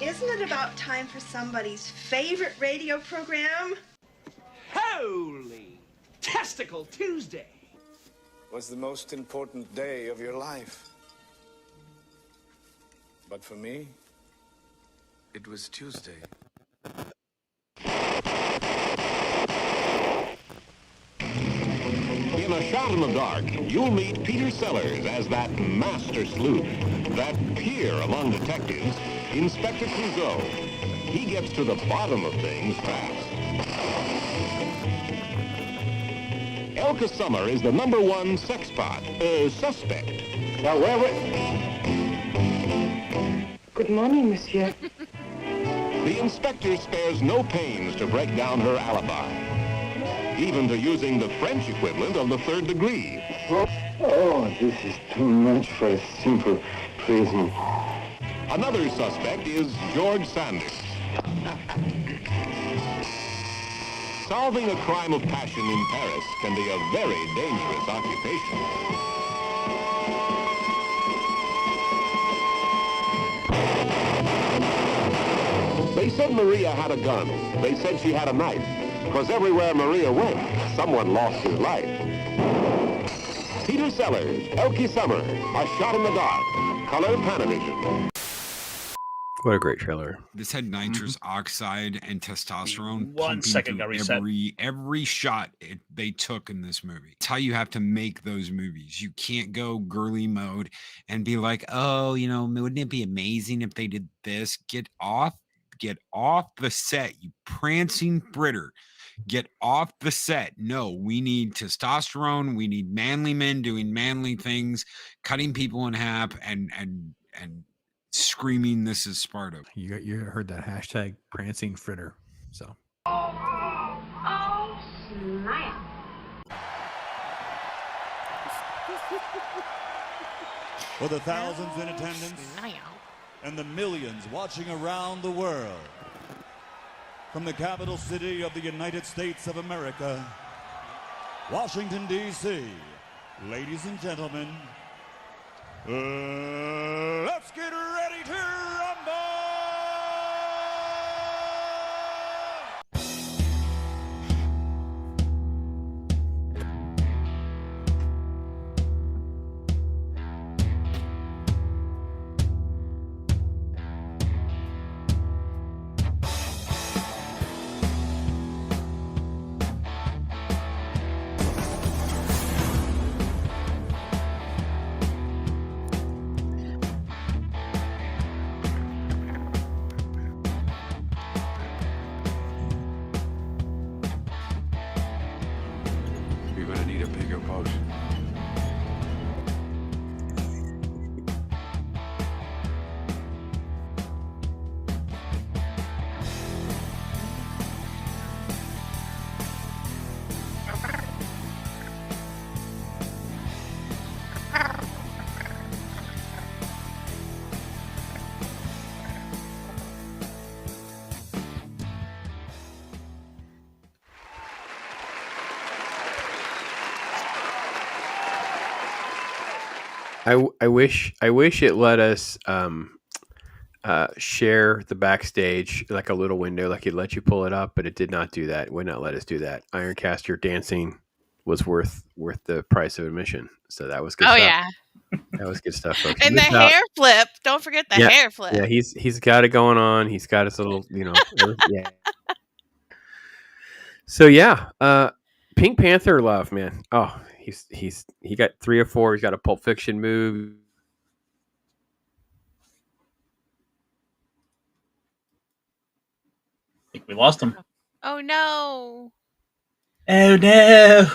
Isn't it about time for somebody's favorite radio program? Holy Testicle Tuesday was the most important day of your life. But for me, it was Tuesday. In A Shot in the Dark, you'll meet Peter Sellers as that master sleuth, that peer among detectives, Inspector Clouseau. He gets to the bottom of things fast. Elka Summer is the #1 sex pot, suspect. Now, Good morning, monsieur. The inspector spares no pains to break down her alibi, even to using the French equivalent of the 3rd degree. Oh, this is too much for a simple prison. Another suspect is George Sanders. Solving a crime of passion in Paris can be a very dangerous occupation. They said Maria had a gun. They said she had a knife. Because everywhere Maria went, someone lost his life. Peter Sellers, Elky Summer, A Shot in the Dark, Color Panavision. What a great trailer. This had nitrous oxide and testosterone. 1 second got reset. Every shot they took in this movie. It's how you have to make those movies. You can't go girly mode and be like, oh, wouldn't it be amazing if they did this? Get off the set, you prancing fritter. Get off the set. No, we need testosterone. We need manly men doing manly things, cutting people in half and screaming, "This is Sparta." You heard that hashtag prancing fritter. So. Oh, snap. For the thousands in attendance and the millions watching around the world, from the capital city of the United States of America, Washington, D.C., ladies and gentlemen, let's get ready to rumble! I wish it let us share the backstage, like a little window, like it let you pull it up, but it did not do that. It would not let us do that. Ironcaster dancing was worth the price of admission. So that was good stuff. Yeah. That was good stuff, folks. And the hair flip. Don't forget the hair flip. Yeah, he's got it going on. He's got his little, yeah. So yeah, Pink Panther love, man. Oh, he got 3 or 4. He's got a Pulp Fiction move. I think we lost him. Oh no. Oh no.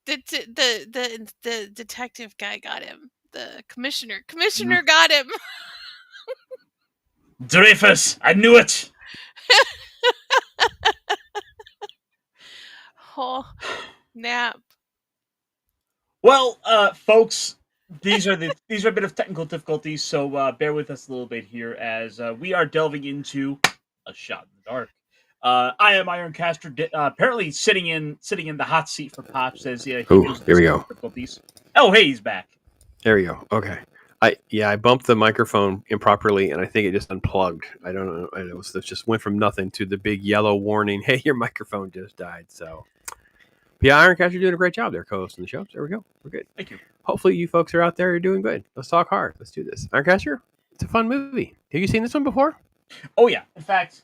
the detective guy got him. The commissioner got him. Dreyfuss, I knew it. Oh, nap. Well, folks, these are a bit of technical difficulties, so bear with us a little bit here as we are delving into A Shot in the Dark. I am Ironcaster, apparently sitting in the hot seat for Pops as he here we go. Difficulties. Oh, hey, he's back. There we go. Okay. I bumped the microphone improperly, and I think it just unplugged. I don't know. It was just went from nothing to the big yellow warning. Hey, your microphone just died. So, yeah, Ironcaster, you're doing a great job there, co-hosting the show. There we go. We're good. Thank you. Hopefully, you folks are out there. You're doing good. Let's talk hard. Let's do this. Ironcaster, it's a fun movie. Have you seen this one before? Oh yeah. In fact,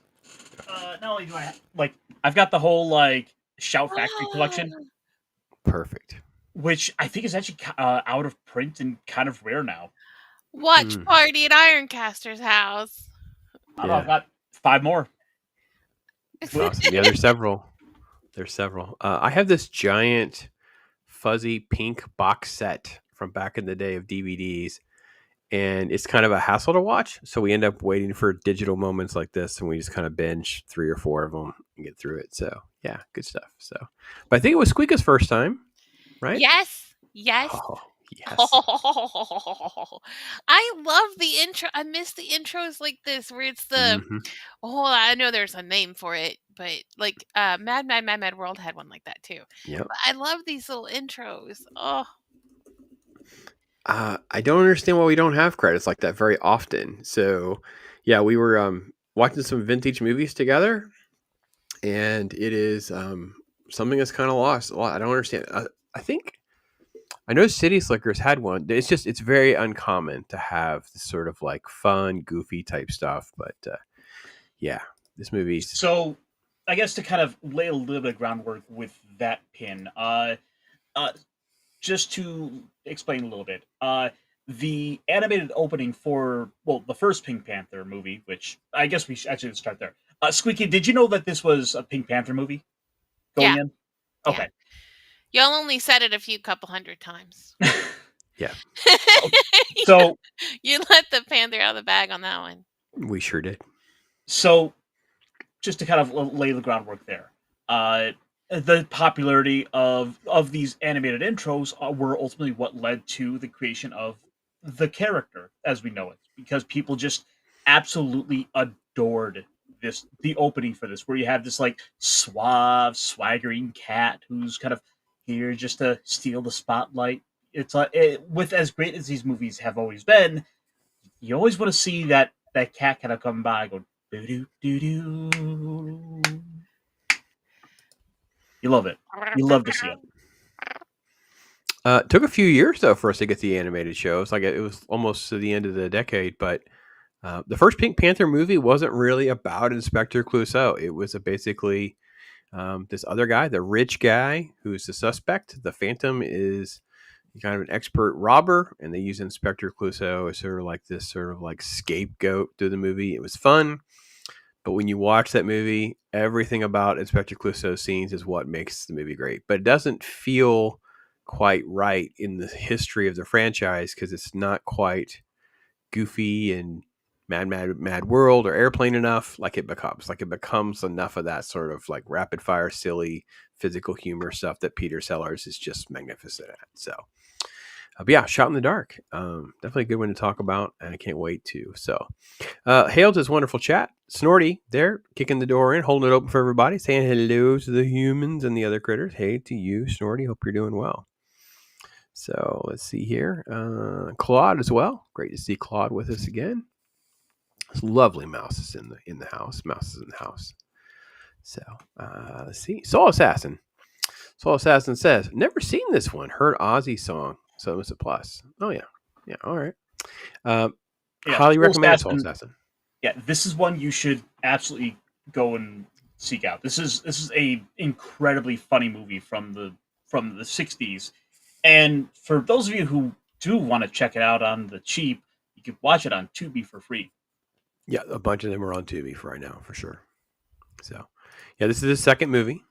not only do I I've got the whole Shout Factory collection. Perfect. Which I think is actually out of print and kind of rare now. Watch party at Ironcaster's house. I've got 5 more. Awesome. Yeah, there's several. I have this giant fuzzy pink box set from back in the day of DVDs, and it's kind of a hassle to watch. So we end up waiting for digital moments like this, and we just kind of binge 3 or 4 of them and get through it. So yeah, good stuff. So, but I think it was SQUEEKA's first time, right? Yes. Oh, yes. Oh, I love the intro. I miss the intros like this, where it's the I know there's a name for it, but Mad World had one like that too. Yep. But I love these little intros. Oh, I don't understand why we don't have credits like that very often. So, yeah, we were watching some vintage movies together, and it is something that's kind of lost. I don't understand. I know City Slickers had one. It's very uncommon to have this sort of like fun, goofy type stuff. But yeah, this movie. So, I guess to kind of lay a little bit of groundwork with that pin, just to explain a little bit, the animated opening for the first Pink Panther movie, which I guess we should actually start there. SQUEEKA, did you know that this was a Pink Panther movie going in? Okay. Yeah. Y'all only said it a couple hundred times. Yeah. So you let the panther out of the bag on that one. We sure did. So, just to kind of lay the groundwork there, the popularity of these animated intros were ultimately what led to the creation of the character as we know it, because people just absolutely adored the opening for this, where you have this like suave, swaggering cat who's kind of here just to steal the spotlight. It's with as great as these movies have always been, you always want to see that cat kind of come by going doo doo doo doo. You love it. You love to see it. It took a few years though for us to get the animated shows. Like it was almost to the end of the decade, but the first Pink Panther movie wasn't really about Inspector Clouseau. It was basically this other guy, the rich guy, who's the suspect. The Phantom is kind of an expert robber, and they use Inspector Clouseau as sort of like scapegoat through the movie. It was fun, but when you watch that movie, everything about Inspector Clouseau's scenes is what makes the movie great. But it doesn't feel quite right in the history of the franchise because it's not quite goofy and mad world or airplane enough like it becomes enough of that sort of like rapid fire silly physical humor stuff that Peter Sellers is just magnificent at. So but yeah, Shot in the Dark, definitely a good one to talk about, and I can't wait to. So hail to this wonderful chat. Snorty there kicking the door in, holding it open for everybody, saying hello to the humans and the other critters. Hey to you, Snorty, hope you're doing well. So let's see here. Claude as well, great to see Claude with us again. This lovely mouse is in the house. Mouse is in the house. So let's see. Soul Assassin says, never seen this one. Heard Ozzy song, so it's a plus. Oh yeah. All right. Highly recommend Soul Assassin. Yeah, this is one you should absolutely go and seek out. This is a incredibly funny movie from the 60s, and for those of you who do want to check it out on the cheap, you can watch it on Tubi for free. Yeah, a bunch of them are on Tubi for right now, for sure. So, yeah, this is the second movie,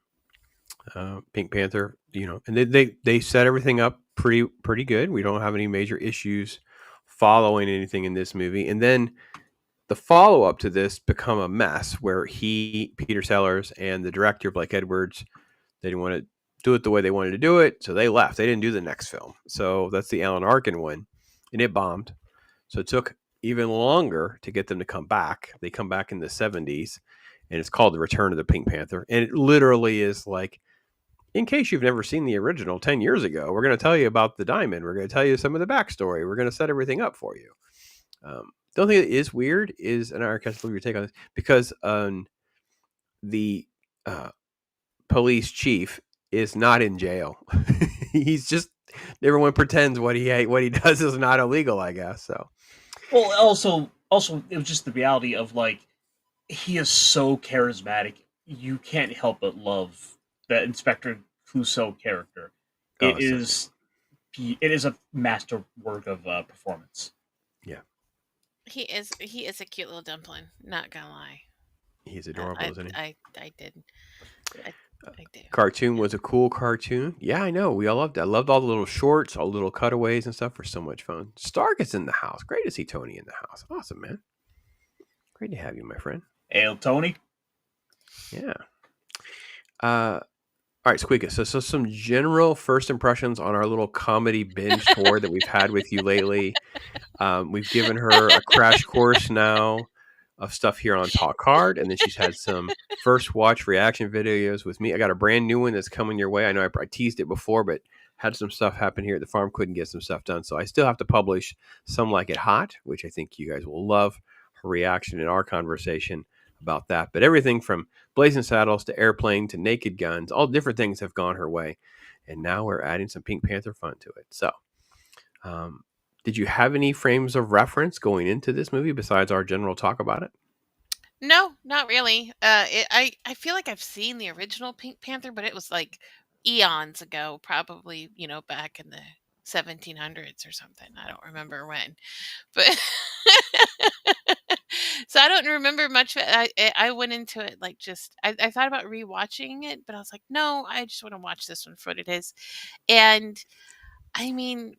Pink Panther. And they set everything up pretty good. We don't have any major issues following anything in this movie. And then the follow up to this become a mess where Peter Sellers, and the director Blake Edwards, they didn't want to do it the way they wanted to do it, so they left. They didn't do the next film. So that's the Alan Arkin one, and it bombed. So it took even longer to get them to come back. They come back in the 70s, and it's called The Return of the Pink Panther. And it literally is like in case you've never seen the original 10 years ago, we're going to tell you about the diamond. We're going to tell you some of the backstory. We're going to set everything up for you. The only thing that is weird is, and I can't your take on this, because the police chief is not in jail. He's just, everyone pretends what he does is not illegal, I guess. So, well, also it was just the reality of like, he is so charismatic. You can't help but love the Inspector Clouseau character. It is a masterwork of performance. Yeah, he is a cute little dumpling. Not gonna lie, he's adorable, isn't he? I did. Cartoon was a cool cartoon. Yeah, I know. We all loved it. I loved all the little shorts, all the little cutaways and stuff. Were so much fun. Stark is in the house. Great to see Tony in the house. Awesome, man. Great to have you, my friend. Hail, Tony. Yeah. All right, SQUEEKA. So some general first impressions on our little comedy binge tour that we've had with you lately. We've given her a crash course now of stuff here on Talk Hard, and then she's had some first watch reaction videos with me. I got a brand new one that's coming your way. I know I teased it before, but had some stuff happen here at the farm. Couldn't get some stuff done, so I still have to publish Some Like It Hot, which I think you guys will love. Her reaction in our conversation about that. But everything from Blazing Saddles to Airplane to Naked Guns, all different things have gone her way, and now we're adding some Pink Panther fun to it. So, did you have any frames of reference going into this movie besides our general talk about it? No, not really. I feel like I've seen the original Pink Panther, but it was like eons ago, probably, back in the 1700s or something. I don't remember when, but so I don't remember much of it. I went into it like I thought about rewatching it, but I was like, no, I just want to watch this one for what it is. And I mean,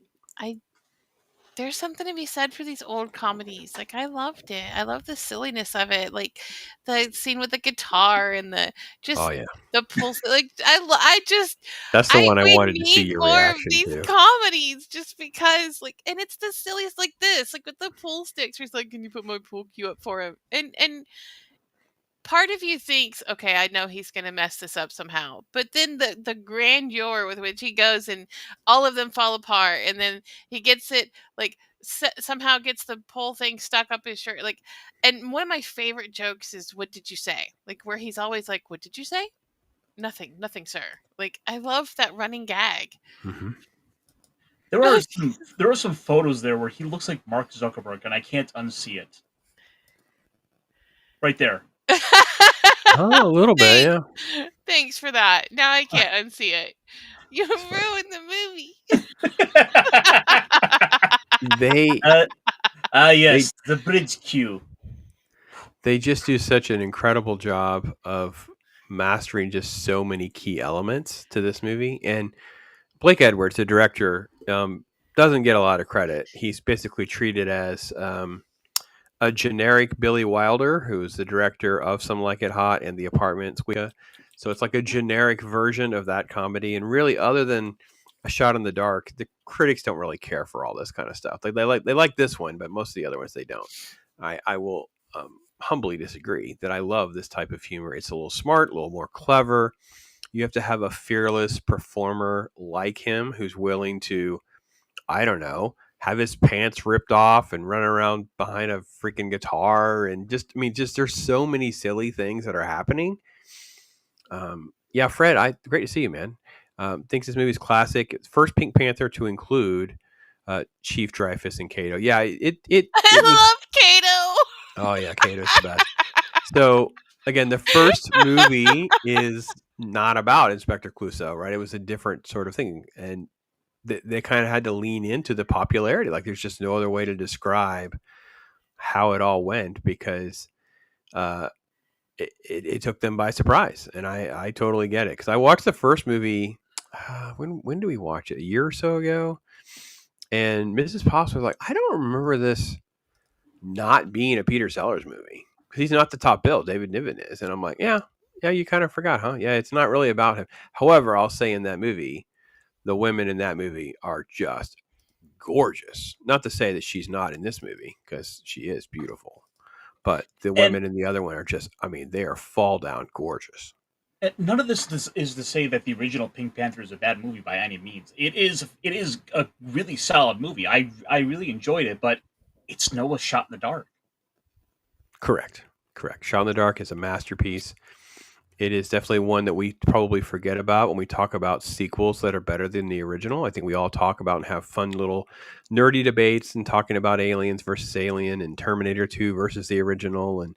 there's something to be said for these old comedies. Like, I loved it. I love the silliness of it. Like the scene with the guitar and the pulse. Like that's the one I wanted to need see your more of reaction these to. comedies, just because, like, and it's the silliest, like this, like with the pool sticks. Where he's like, "Can you put my pool cue up for him?" And part of you thinks, okay, I know he's going to mess this up somehow. But then the grandeur with which he goes and all of them fall apart. And then he gets it, like, somehow gets the pole thing stuck up his shirt. Like, and one of my favorite jokes is, "What did you say?" Like, where he's always like, "What did you say?" Nothing, sir. Like, I love that running gag. Mm-hmm. There are some photos there where he looks like Mark Zuckerberg, and I can't unsee it. Right there. Oh, a little bit, yeah. Thanks for that. Now I can't unsee it. You ruined the movie. Yes, the bridge cue. They just do such an incredible job of mastering just so many key elements to this movie. And Blake Edwards, the director, doesn't get a lot of credit. He's basically treated as a generic Billy Wilder, who's the director of Some Like It Hot and The Apartment, SQUEEKA. So it's like a generic version of that comedy. And really, other than A Shot in the Dark, the critics don't really care for all this kind of stuff. Like they like this one, but most of the other ones they don't. I will humbly disagree that I love this type of humor. It's a little smart, a little more clever. You have to have a fearless performer like him who's willing to, I don't know, have his pants ripped off and run around behind a freaking guitar. And just there's so many silly things that are happening. Yeah, Fred, great to see you, man. Thinks this movie's classic. It's first Pink Panther to include Chief Dreyfuss and Kato. Yeah, I love Kato. Oh yeah, Kato's the best. So again, the first movie is not about Inspector Clouseau, right? It was a different sort of thing, and they kind of had to lean into the popularity. Like, there's just no other way to describe how it all went, because it took them by surprise. And I totally get it, because I watched the first movie. When do we watch it? A year or so ago. And Mrs. Pops was like, I don't remember this not being a Peter Sellers movie, because he's not the top bill. David Niven is. And I'm like, yeah, you kind of forgot, huh? Yeah, it's not really about him. However, I'll say in that movie, the women in that movie are just gorgeous. Not to say that she's not in this movie, because she is beautiful. But the women in the other one are just, they are fall down gorgeous. None of this is to say that the original Pink Panther is a bad movie by any means. It is a really solid movie. I really enjoyed it, but it's no A Shot in the Dark. Correct. Shot in the Dark is a masterpiece. It is definitely one that we probably forget about when we talk about sequels that are better than the original. I think we all talk about and have fun little nerdy debates and talking about Aliens versus Alien and Terminator 2 versus the original, and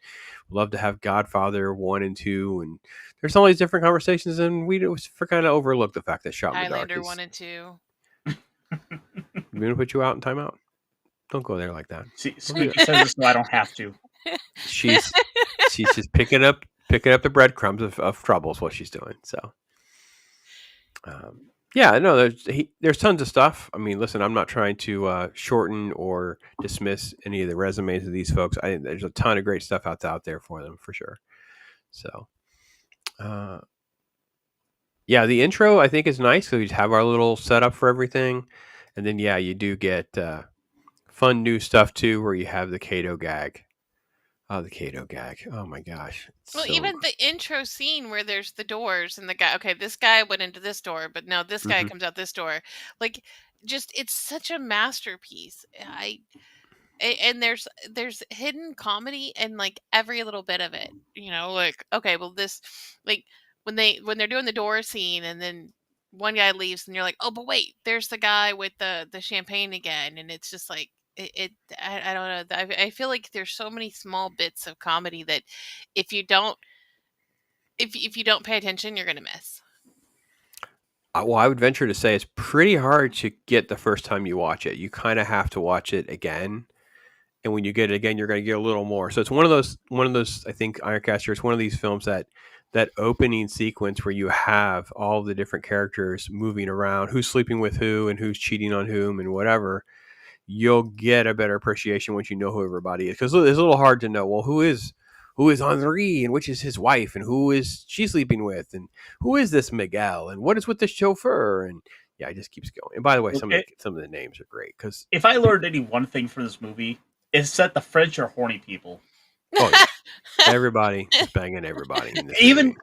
love to have Godfather 1 and 2, and there's all these different conversations, and we kind of overlook the fact that Shot in the Dark Highlander is... 1 and 2. I'm going to put you out in timeout. Don't go there like that. See, Squeaky says this so I don't have to. She's just picking up the breadcrumbs of trouble is what she's doing. So, yeah, no, there's tons of stuff. I mean, listen, I'm not trying to shorten or dismiss any of the resumes of these folks. There's a ton of great stuff out there for them, for sure. So, yeah, the intro I think is nice because we have our little setup for everything, and then yeah, you do get fun new stuff too, where you have the Kato gag. Oh, the Kato gag. Oh my gosh. Well, even the intro scene where there's the doors and the guy, okay, this guy went into this door, but now this guy comes out this door. Like, just, it's such a masterpiece. And there's hidden comedy in like every little bit of it. You know, like, okay, well this, like when they're doing the door scene and then one guy leaves and you're like, oh, but wait, there's the guy with the champagne again, and it's just like, I don't know. I feel like there's so many small bits of comedy that if you don't pay attention, you're gonna miss. Well, I would venture to say it's pretty hard to get the first time you watch it. You kind of have to watch it again, and when you get it again, you're going to get a little more. So it's one of those. I think Ironcaster is one of these films that opening sequence where you have all the different characters moving around, who's sleeping with who, and who's cheating on whom, and whatever. You'll get a better appreciation once you know who everybody is, because it's a little hard to know. Well, who is Henri, and which is his wife, and who is she sleeping with, and who is this Miguel, and what is with the chauffeur, and yeah, it just keeps going. And by the way, some of the names are great, because if I learned any one thing from this movie, it's that the French are horny people. Oh yeah, everybody is banging everybody. In this even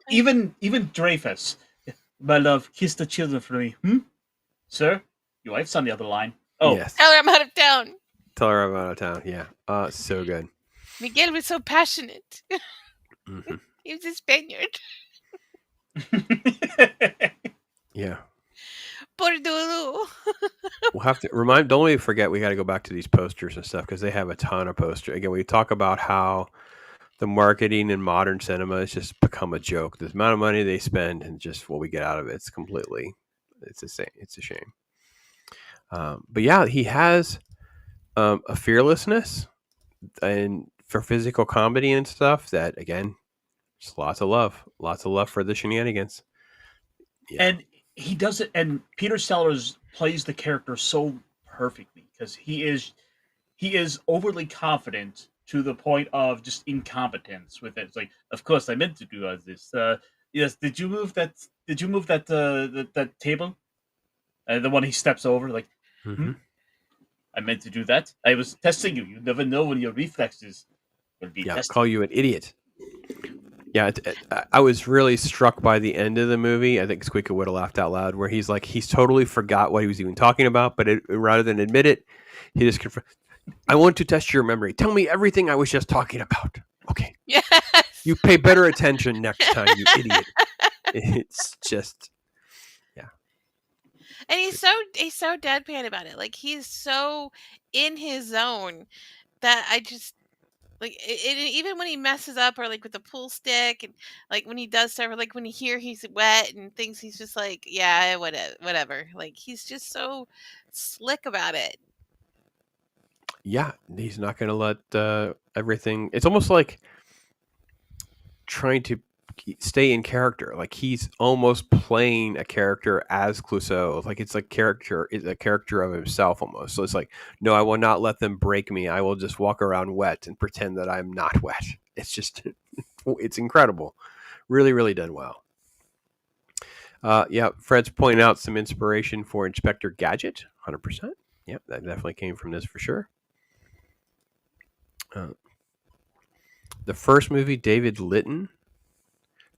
Dreyfuss. My love, kiss the children for me, sir. Your wife's on the other line. Oh, yes. Tell her I'm out of town. Tell her I'm out of town. Yeah. So good. Miguel was so passionate. He was a Spaniard. Yeah. Bordolo. We'll have to don't let me forget, we got to go back to these posters and stuff, because they have a ton of posters. Again, we talk about how the marketing in modern cinema has just become a joke. The amount of money they spend and just what we get out of it, it's a shame. But yeah, he has a fearlessness and for physical comedy and stuff that, again, just lots of love for the shenanigans. Yeah. And he does it, and Peter Sellers plays the character so perfectly, because he is overly confident to the point of just incompetence with it. It's like, of course I meant to do this. Yes, did you move that that table? The one he steps over, like, I meant to do that. I was testing you. You never know when your reflexes will be tested. Call you an idiot. Yeah, I was really struck by the end of the movie. I think Squeeka would have laughed out loud, where he's totally forgot what he was even talking about, but rather than admit it, he just I want to test your memory. Tell me everything I was just talking about. Okay. Yes. You pay better attention next time, you idiot. It's just... And he's so deadpan about it. Like, he's so in his zone that I just like it, even when he messes up, or like with the pool stick, and like when he does stuff, or like when he hears he's wet and things, he's just like, yeah, whatever. Like, he's just so slick about it. Yeah, he's not going to let everything... It's almost like trying to stay in character. Like, he's almost playing a character as Clouseau. Like, it's a character of himself almost. So it's like, no, I will not let them break me. I will just walk around wet and pretend that I'm not wet. It's just, it's incredible. Really, really done well. Yeah, Fred's pointing out some inspiration for Inspector Gadget. 100%. Yep, that definitely came from this for sure. The first movie, David Litton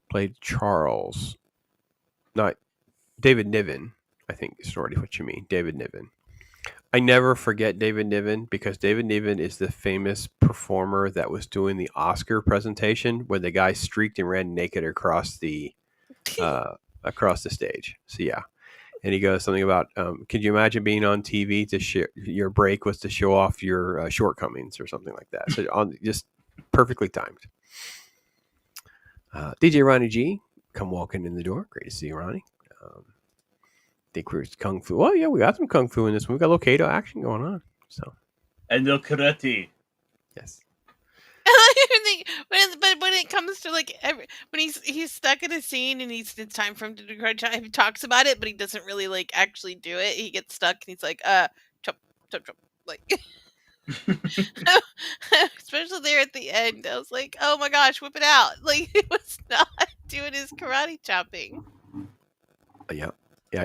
played Charles. Not David Niven, I think is sort of what you mean. David Niven. I never forget David Niven because David Niven is the famous performer that was doing the Oscar presentation where the guy streaked and ran naked across the stage. So yeah, and he goes something about, could you imagine being on TV to share your break was to show off your shortcomings or something like that. So just perfectly timed. DJ Ronnie G, come walking in the door. Great to see you, Ronnie. Think we're Kung Fu. Well, yeah, we got some Kung Fu in this one. We got a little Kato action going on. So, and no karate. Yes. But when it comes to like when he's stuck in a scene and it's time for him to do karate, he talks about it, but he doesn't really like actually do it. He gets stuck and he's like, chop, chop, chop, like. Especially there at the end, I was like, oh my gosh, whip it out! Like he was not doing his karate chopping. Yeah. Yeah,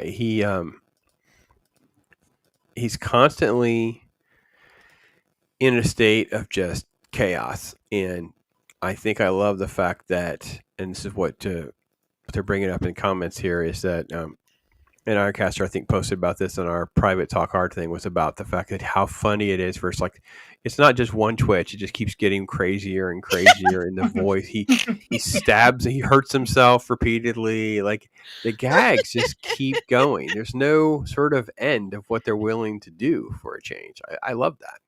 he's constantly in a state of just chaos, and I think I love the fact that, and this is what they're bringing up in comments here, is that and IRONCASTER I think posted about this on our private talk hard thing, was about the fact that how funny it is versus like it's not just one twitch, it just keeps getting crazier and crazier in the voice. He stabs, he hurts himself repeatedly, like the gags just keep going. There's no sort of end of what they're willing to do for a change. I love that.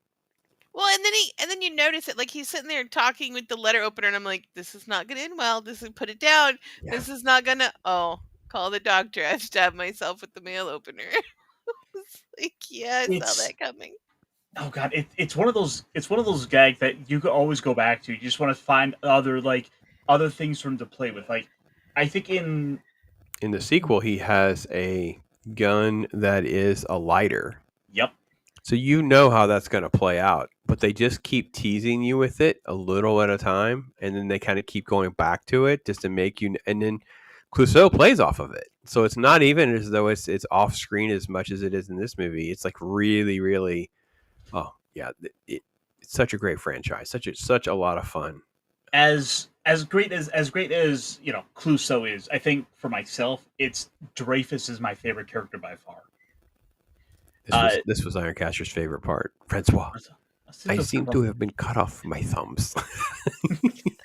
Well, and then you notice it, like he's sitting there talking with the letter opener, and I'm like, this is not gonna end well. This is put it down. Yeah. This is not gonna. Oh, call the doctor. I've stabbed myself with the mail opener. It's like, yeah, I saw that coming. Oh god, it's one of those gags that you could always go back to. You just want to find other things for him to play with. Like, I think in the sequel, he has a gun that is a lighter. Yep. So you know how that's going to play out, but they just keep teasing you with it a little at a time, and then they kind of keep going back to it just to make you. And then Clouseau plays off of it, so it's not even as though it's off screen as much as it is in this movie. It's like really, really. Oh yeah, it's such a great franchise, such a lot of fun. As great as Clouseau is, I think for myself, it's Dreyfuss is my favorite character by far. This was IRONCASTER's favorite part. Francois, I seem to have been cut off my thumbs.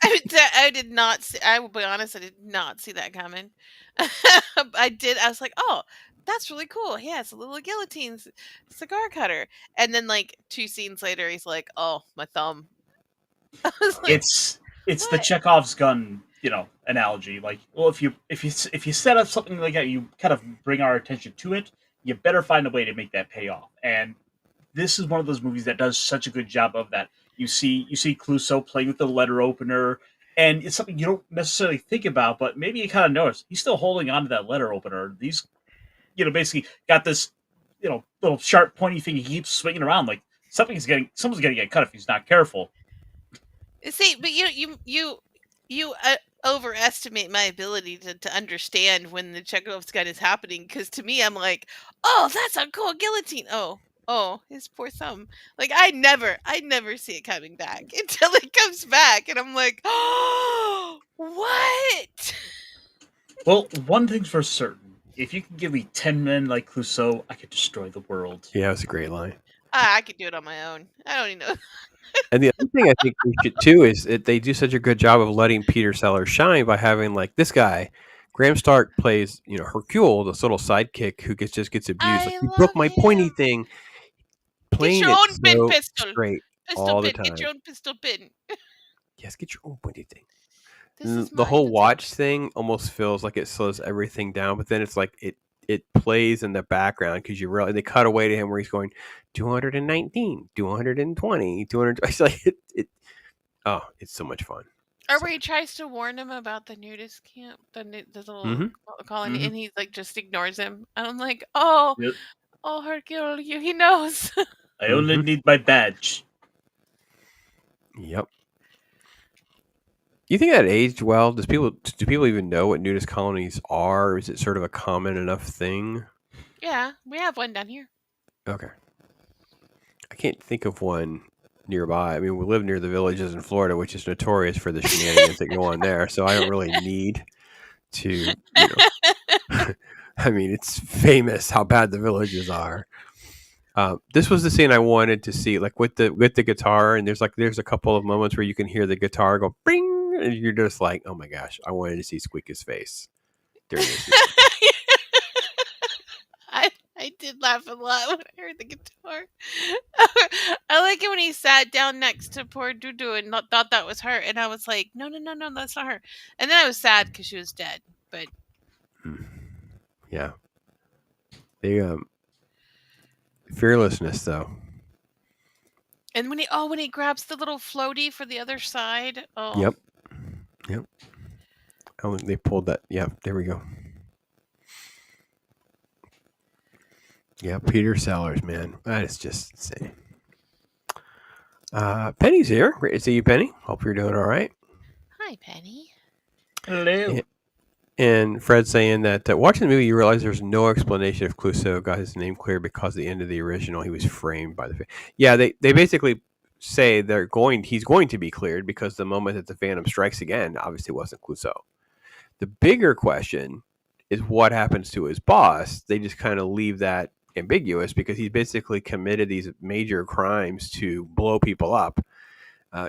I did not see. I will be honest. I did not see that coming. I was like, oh. That's really cool. He has a little guillotine cigar cutter. And then like 2 scenes later, he's like, oh, my thumb. I was like, it's the Chekhov's gun, analogy. Like, well, if you set up something like that, you kind of bring our attention to it, you better find a way to make that pay off. And this is one of those movies that does such a good job of that. You see Clouseau playing with the letter opener, and it's something you don't necessarily think about, but maybe you kind of notice. He's still holding on to that letter opener. These basically got this, little sharp, pointy thing he keeps swinging around. Like someone's going to get cut if he's not careful. See, but you overestimate my ability to understand when the Chekhov's gun is happening. Because to me, I'm like, oh, that's a cool guillotine. Oh, his poor thumb. Like I never see it coming back until it comes back, and I'm like, oh, what? Well, one thing's for certain. If you can give me 10 men like Clouseau, I could destroy the world. Yeah, it was a great line. I could do it on my own. I don't even know. And the other thing I think we should too is that they do such a good job of letting Peter Sellers shine by having like this guy, Graham Stark plays, Hercule, this little sidekick who gets abused. Like, you broke my pointy thing. Playing get your own pin pistol. Straight Pistol all pin. the time. Get your own pistol pin. Yes, get your own pointy thing. The whole watch thing almost feels like it slows everything down, but then it's like it plays in the background because you realize they cut away to him where he's going 219, 220, 200. It's like it's so much fun. Or where he tries to warn him about the nudist camp, the little colony, and he like just ignores him. And I'm like, oh, Hercule, he knows. I only need my badge. Yep. You think that aged well? Do people even know what nudist colonies are? Or is it sort of a common enough thing? Yeah, we have one down here. Okay. I can't think of one nearby. I mean, we live near the villages in Florida, which is notorious for the shenanigans that go on there. So I don't really need to, you know, I mean, it's famous how bad the villages are. This was the scene I wanted to see, like with the guitar, and there's a couple of moments where you can hear the guitar go bing, and you're just like, oh my gosh, I wanted to see Squeeka's face during this scene. I did laugh a lot when I heard the guitar. I like it when he sat down next to poor Dudu and thought that was her, and I was like, no, that's not her. And then I was sad because she was dead. But yeah, they fearlessness though. And when he grabs the little floaty for the other side. Oh. Yep. Oh, they pulled that. Yeah, there we go. Yeah, Peter Sellers, man. That is just insane. Penny's here. Great to see you, Penny. Hope you're doing all right. Hi, Penny. Hello. And Fred's saying that watching the movie, you realize there's no explanation if Clouseau got his name cleared because at the end of the original, he was framed by the... Yeah, they basically say he's going to be cleared because the moment that the Phantom strikes again, obviously wasn't Clouseau. The bigger question is what happens to his boss. They just kind of leave that ambiguous because he's basically committed these major crimes to blow people up,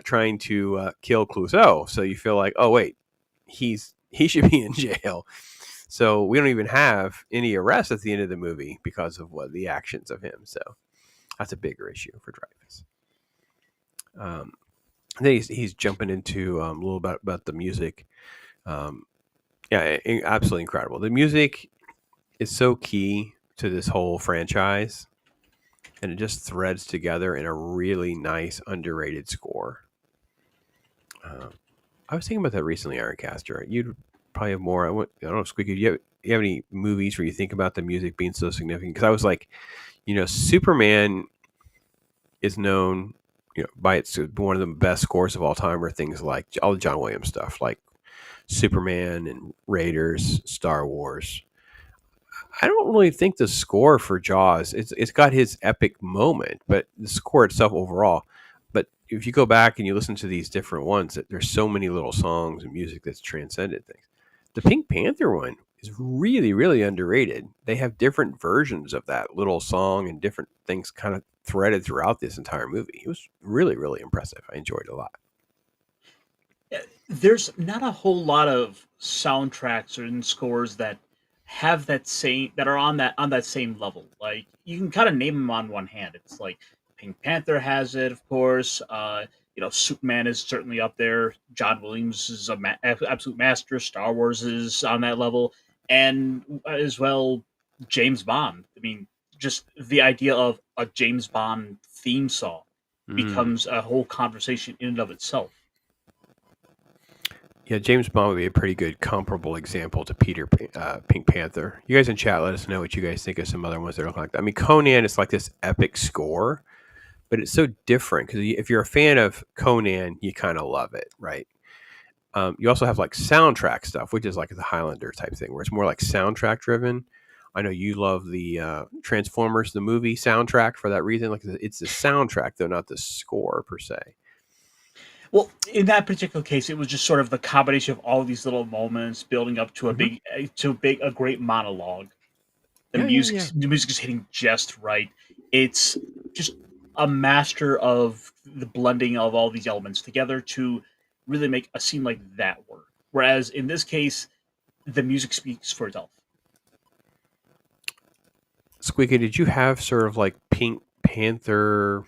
trying to kill Clouseau. So you feel like, oh wait, he should be in jail. So we don't even have any arrests at the end of the movie because of the actions of him. So that's a bigger issue for Dreyfuss. Then he's jumping into a little bit about the music. Yeah, absolutely incredible. The music is so key to this whole franchise, and it just threads together in a really nice, underrated score. I was thinking about that recently, IRONCASTER. You'd probably have more. I don't know, Squeaky, do you have any movies where you think about the music being so significant? Because I was like, Superman is known, by its one of the best scores of all time, or things like all the John Williams stuff, like Superman and Raiders, Star Wars. I don't really think the score for Jaws, it's got his epic moment, but the score itself overall. But if you go back and you listen to these different ones, there's so many little songs and music that's transcended things. The Pink Panther one is really, really underrated. They have different versions of that little song and different things kind of threaded throughout this entire movie. It was really, really impressive. I enjoyed it a lot. There's not a whole lot of soundtracks or scores that have that are on that same level. Like you can kind of name them on one hand. It's like Pink Panther has it, of course. Superman is certainly up there. John Williams is absolute master. Star Wars is on that level, and as well James Bond. I mean, just the idea of a James Bond theme song becomes a whole conversation in and of itself. Yeah, James Bond would be a pretty good comparable example to Pink Panther. You guys in chat, let us know what you guys think of some other ones that look like that. I mean, Conan is like this epic score, but it's so different because if you're a fan of Conan, you kind of love it, right? You also have like soundtrack stuff, which is like the Highlander type thing, where it's more like soundtrack driven. I know you love the Transformers, the movie soundtrack for that reason. Like it's the soundtrack, though, not the score per se. Well, in that particular case, it was just sort of the combination of all these little moments building up to a great monologue. The music is hitting just right. It's just a master of the blending of all these elements together to really make a scene like that work. Whereas in this case, the music speaks for itself. Squeaky, did you have sort of like Pink Panther,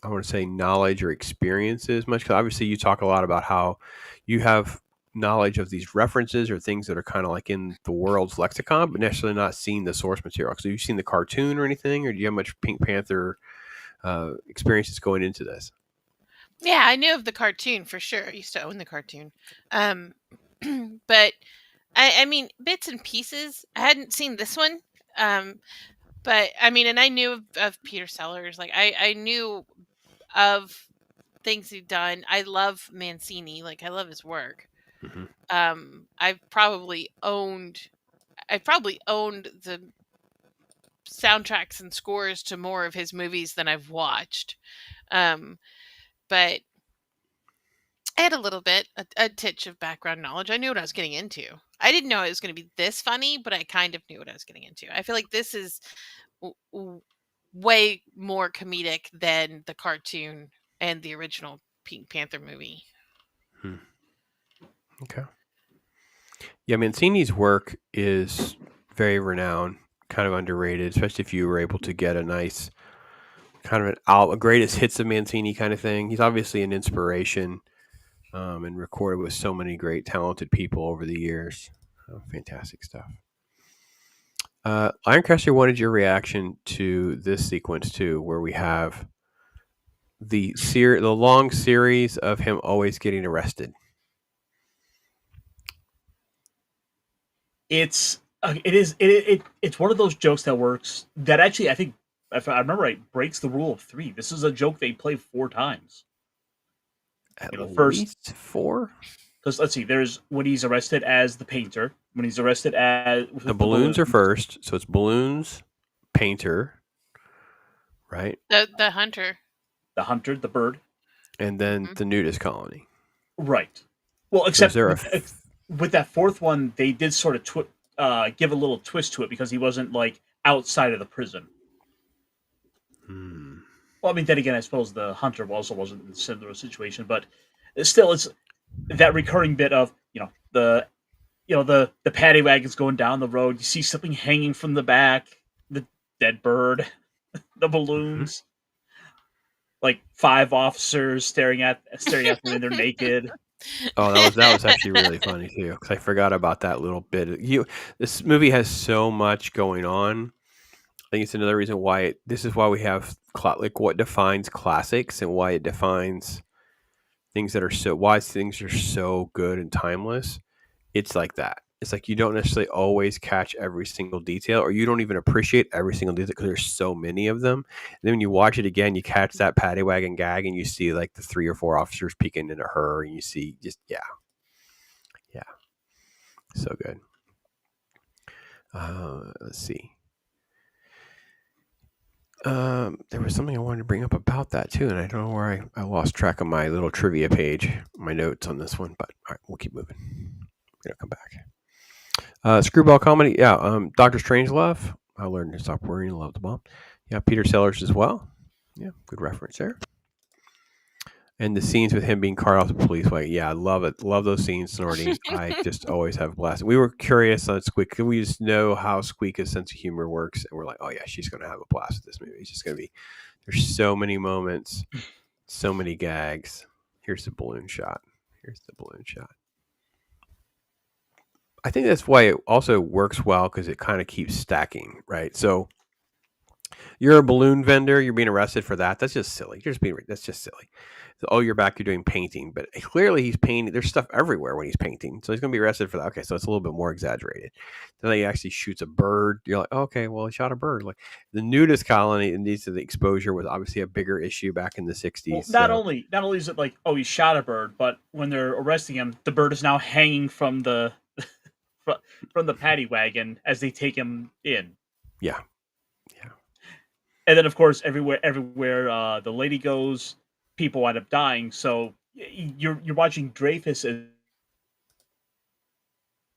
I want to say, knowledge or experiences much? Because obviously you talk a lot about how you have knowledge of these references or things that are kind of like in the world's lexicon, but necessarily not seen the source material. So you've seen the cartoon or anything, or do you have much Pink Panther experiences going into this? Yeah, I knew of the cartoon for sure. I used to own the cartoon. But I mean, bits and pieces. I hadn't seen this one. But I mean, and I knew of Peter Sellers. Like I knew of things he'd done. I love Mancini. Like I love his work. Mm-hmm. I've probably owned the soundtracks and scores to more of his movies than I've watched. But I had a little bit, a titch of background knowledge. I knew what I was getting into. I didn't know it was going to be this funny, but I kind of knew what I was getting into. I feel like this is way more comedic than the cartoon and the original Pink Panther movie. Okay. Yeah, Mancini's work is very renowned, kind of underrated, especially if you were able to get a nice kind of a greatest hits of Mancini kind of thing. He's obviously an inspiration, and recorded with so many great, talented people over the years. Fantastic stuff. Ironcaster, what is your reaction to this sequence too, where we have the long series of him always getting arrested? It's one of those jokes that works. That actually, I think, if I remember right, breaks the rule of 3. This is a joke they play 4 times. At least 4. Because let's see, there's when he's arrested as the painter. When he's arrested as the balloons are first, so it's balloons, painter, right? The hunter. The hunter, the bird, and then the nudist colony. Right. Well, except with that 4th one, they did sort of give a little twist to it because he wasn't like outside of the prison. Well, I mean, then again, I suppose the hunter also wasn't in a similar situation, but still, it's that recurring bit of the paddy wagons going down the road. You see something hanging from the back, the dead bird, the balloons, like 5 officers staring at them and they're naked. Oh, that was actually really funny too, because I forgot about that little bit. This movie has so much going on. I think it's another reason why this is why we have like what defines classics and why it defines things that are why things are so good and timeless. It's like that. It's like you don't necessarily always catch every single detail, or you don't even appreciate every single detail because there's so many of them. And then when you watch it again, you catch that paddy wagon gag, and you see like the 3 or 4 officers peeking into her, and you see just yeah, so good. Let's see. There was something I wanted to bring up about that too, and I don't know where I lost track of my little trivia page, my notes on this one, but all right, we'll keep moving. We're gonna come back. Screwball comedy, yeah. Dr. Strangelove, I learned to stop worrying and love the bomb. Yeah, Peter Sellers as well. Yeah, good reference there. And the scenes with him being carted off the police wagon, yeah, I love it. Love those scenes, Snorty. I just always have a blast. We were curious on Squeak. Can we just know how Squeeka's sense of humor works? And we're like, oh yeah, she's going to have a blast with this movie. It's just going to be, there's so many moments, so many gags. Here's the balloon shot. I think that's why it also works well, because it kind of keeps stacking, right? So you're a balloon vendor, you're being arrested for that. That's just silly. That's just silly. So, oh, you're back, you're doing painting, but clearly he's painting. There's stuff everywhere when he's painting, so he's going to be arrested for that. Okay, so it's a little bit more exaggerated. Then he actually shoots a bird. You're like, okay, well, he shot a bird. Like the nudist colony and these, the exposure was obviously a bigger issue back in the 60s. Well, not only is it like, oh, he shot a bird, but when they're arresting him, the bird is now hanging from the from the paddy wagon as they take him in. Yeah. And then, of course, everywhere the lady goes, people wind up dying. So you're watching Dreyfuss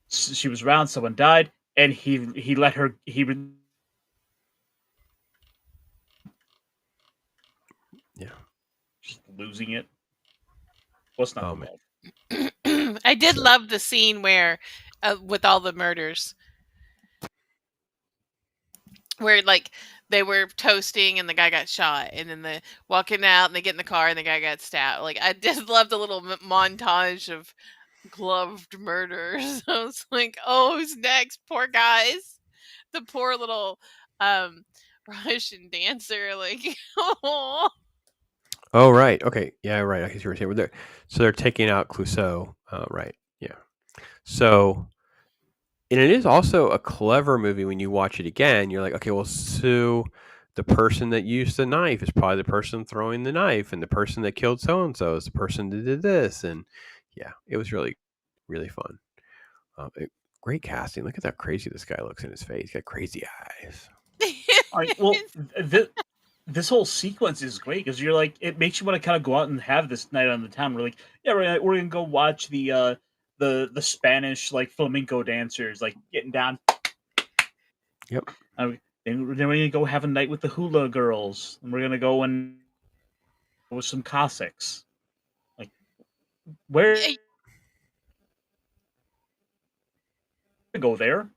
as she was around, someone died, and he let her. Just losing it. What's not involved? I did love the scene where with all the murders, where like they were toasting and the guy got shot, and then they walking out and they get in the car and the guy got stabbed. Like I just loved the little montage of gloved murders. I was like, oh, who's next? Poor guys, the poor little Russian dancer. Like, oh. Oh right, okay, yeah, right. I can see what you're saying. So they're taking out Clouseau, right? Yeah. So. And it is also a clever movie when you watch it again. You're like, okay, well, so the person that used the knife is probably the person throwing the knife, and the person that killed so-and-so is the person that did this. And yeah, it was really, really fun. Great casting. Look at how crazy this guy looks in his face. He's got crazy eyes. All right, well, this whole sequence is great because you're like, it makes you want to kind of go out and have this night on the town. We're like, yeah, we're going to go watch the the Spanish like flamenco dancers like getting down. Yep. Then we're gonna go have a night with the hula girls, and we're gonna go and with some Cossacks. Like, where go there?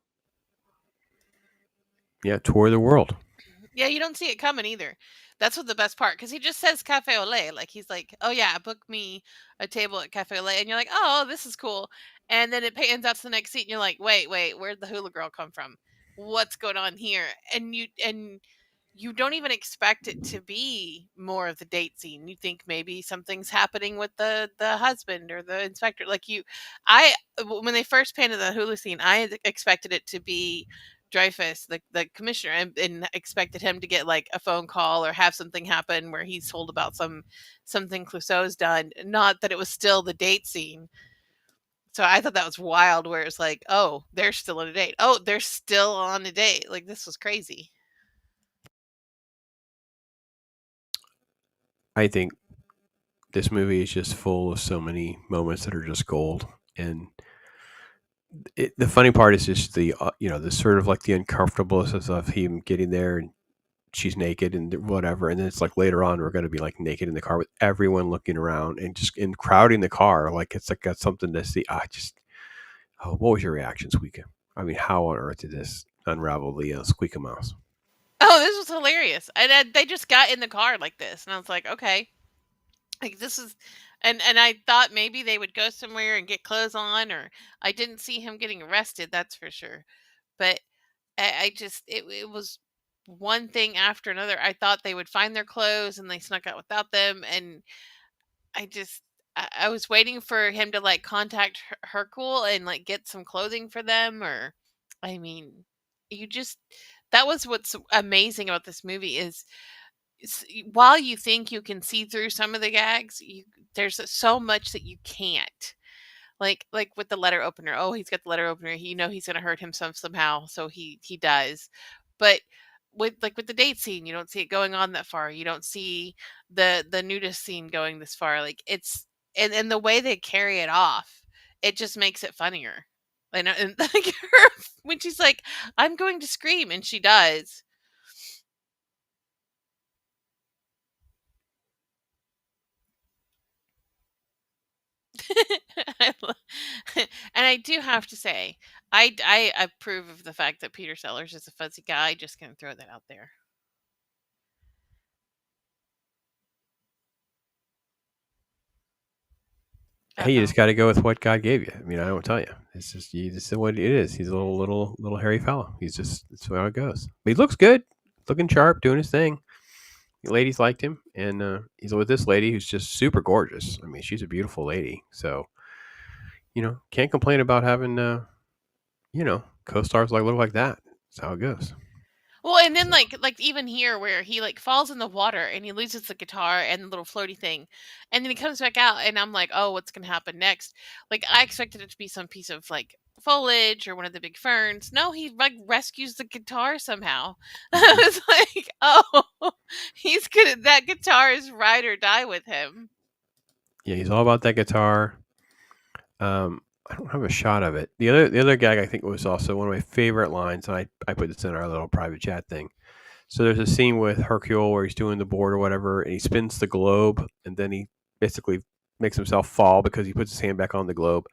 Yeah, tour the world. Yeah, you don't see it coming either. That's what the best part, because he just says cafe au lait. Like, he's like, oh yeah, book me a table at cafe au lait, and you're like, oh, this is cool. And then it pans out to the next seat, and you're like, wait, where'd the hula girl come from? What's going on here? And you don't even expect it to be more of the date scene. You think maybe something's happening with the husband or the inspector. Like when they first painted the hula scene, I had expected it to be Dreyfuss, the commissioner, and expected him to get like a phone call or have something happen where he's told about something Clouseau's done. Not that it was still the date scene. So I thought that was wild, where it's like, oh, they're still on a date. Oh, they're still on a date. Like, this was crazy. I think this movie is just full of so many moments that are just gold. And the funny part is just the sort of like the uncomfortableness of him getting there and she's naked and whatever. And then it's like later on, we're going to be like naked in the car with everyone looking around and just crowding the car. Like it's like got something to see. What was your reaction, SQUEEKA? I mean, how on earth did this unravel the SQUEEKA mouse? Oh, this was hilarious. And they just got in the car like this. And I was like, okay. Like, this is... And I thought maybe they would go somewhere and get clothes on, or I didn't see him getting arrested, that's for sure. But I just... It was one thing after another. I thought they would find their clothes, and they snuck out without them. And I was waiting for him to, like, contact Hercule and, like, get some clothing for them, or... I mean, that was what's amazing about this movie is while you think you can see through some of the gags, there's so much that you can't. Like with the letter opener. Oh, he's got the letter opener. He's going to hurt himself somehow, so he does. But with the date scene, you don't see it going on that far. You don't see the nudist scene going this far. Like, it's and the way they carry it off, it just makes it funnier. And like when she's like, I'm going to scream, and she does. And I do have to say, I approve of the fact that Peter Sellers is a fuzzy guy. Just gonna throw that out there. Hey, you just got to go with what God gave you. I mean, I don't tell you. It's just this is what it is. He's a little hairy fellow. That's how it goes. But he looks good, looking sharp, doing his thing. The ladies liked him, and he's with this lady who's just super gorgeous. I mean, she's a beautiful lady. So, can't complain about having co-stars look like that. That's how it goes. Well, and then like even here where he like falls in the water and he loses the guitar and the little floaty thing, and then he comes back out, and I'm like, oh, what's gonna happen next? Like, I expected it to be some piece of like foliage or one of the big ferns. No, he like rescues the guitar somehow. I was like, oh, he's good. That guitar is ride or die with him. Yeah, he's all about that guitar. I don't have a shot of it. The other gag I think was also one of my favorite lines, and I put this in our little private chat thing. So there's a scene with Hercule where he's doing the board or whatever, and he spins the globe, and then he basically makes himself fall because he puts his hand back on the globe.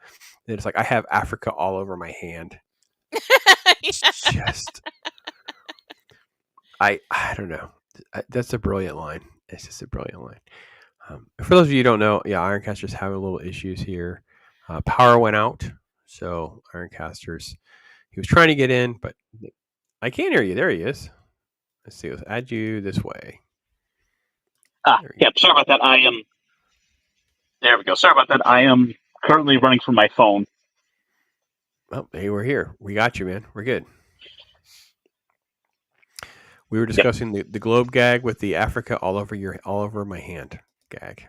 And it's like, I have Africa all over my hand. It's just, I don't know. That's a brilliant line. It's just a brilliant line. For those of you who don't know, yeah, Ironcaster's having little issues here. Power went out, so Ironcaster's, he was trying to get in, but I can't hear you. There he is. Let's see. Let's add you this way. Yeah, sorry about that. There we go. Sorry about that. I am currently running from my phone. Oh, hey, we're here. We got you, man. We're good. We were discussing the globe gag with the Africa all over my hand gag.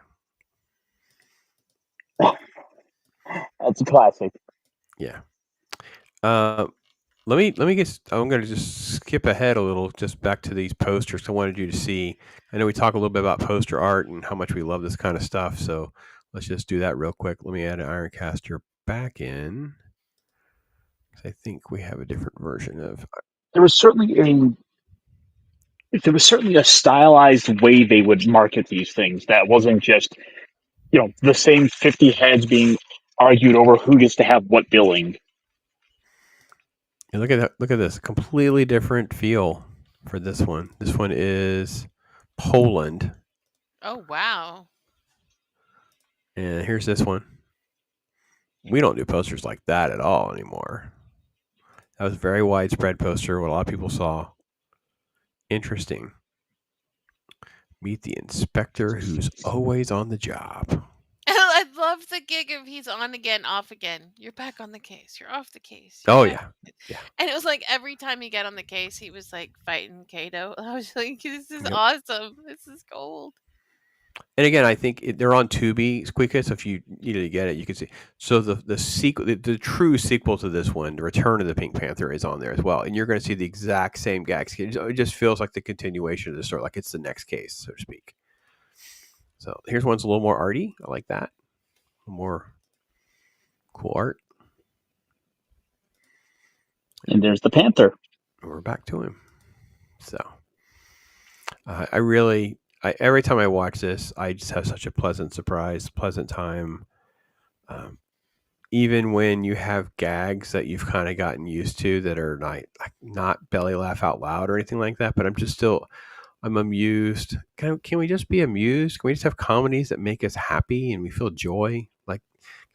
That's a classic. Yeah. Let me get. I'm going to just skip ahead a little, just back to these posters. I wanted you to see. I know we talk a little bit about poster art and how much we love this kind of stuff. So let's just do that real quick. Let me add an Ironcaster back in. I think we have a different version of. There was certainly a stylized way they would market these things that wasn't just, the same 50 heads being argued over who gets to have what billing. And look at that! Look at this, completely different feel for this one. This one is Poland. Oh wow! And here's this one. We don't do posters like that at all anymore. That was a very widespread poster, what a lot of people saw. Interesting. Meet the inspector who's always on the job. I love the gig of he's on again, off again. You're back on the case. You're off the case. Oh yeah. And it was like every time he got on the case, he was like fighting Kato. I was like, this is awesome. This is gold. And again, I think they're on Tubi, SQUEEKA, so if you needed to get it, you can see. So the sequel, the true sequel to this one, The Return of the Pink Panther, is on there as well. And you're going to see the exact same gags. It just feels like the continuation of the story, like it's the next case, so to speak. So here's one's a little more arty. I like that. A little more cool art. And there's the Panther. And we're back to him. So every time I watch this, I just have such a pleasant surprise, pleasant time. Even when you have gags that you've kind of gotten used to that are not belly laugh out loud or anything like that, but I'm amused. Can we just be amused? Can we just have comedies that make us happy and we feel joy? Like,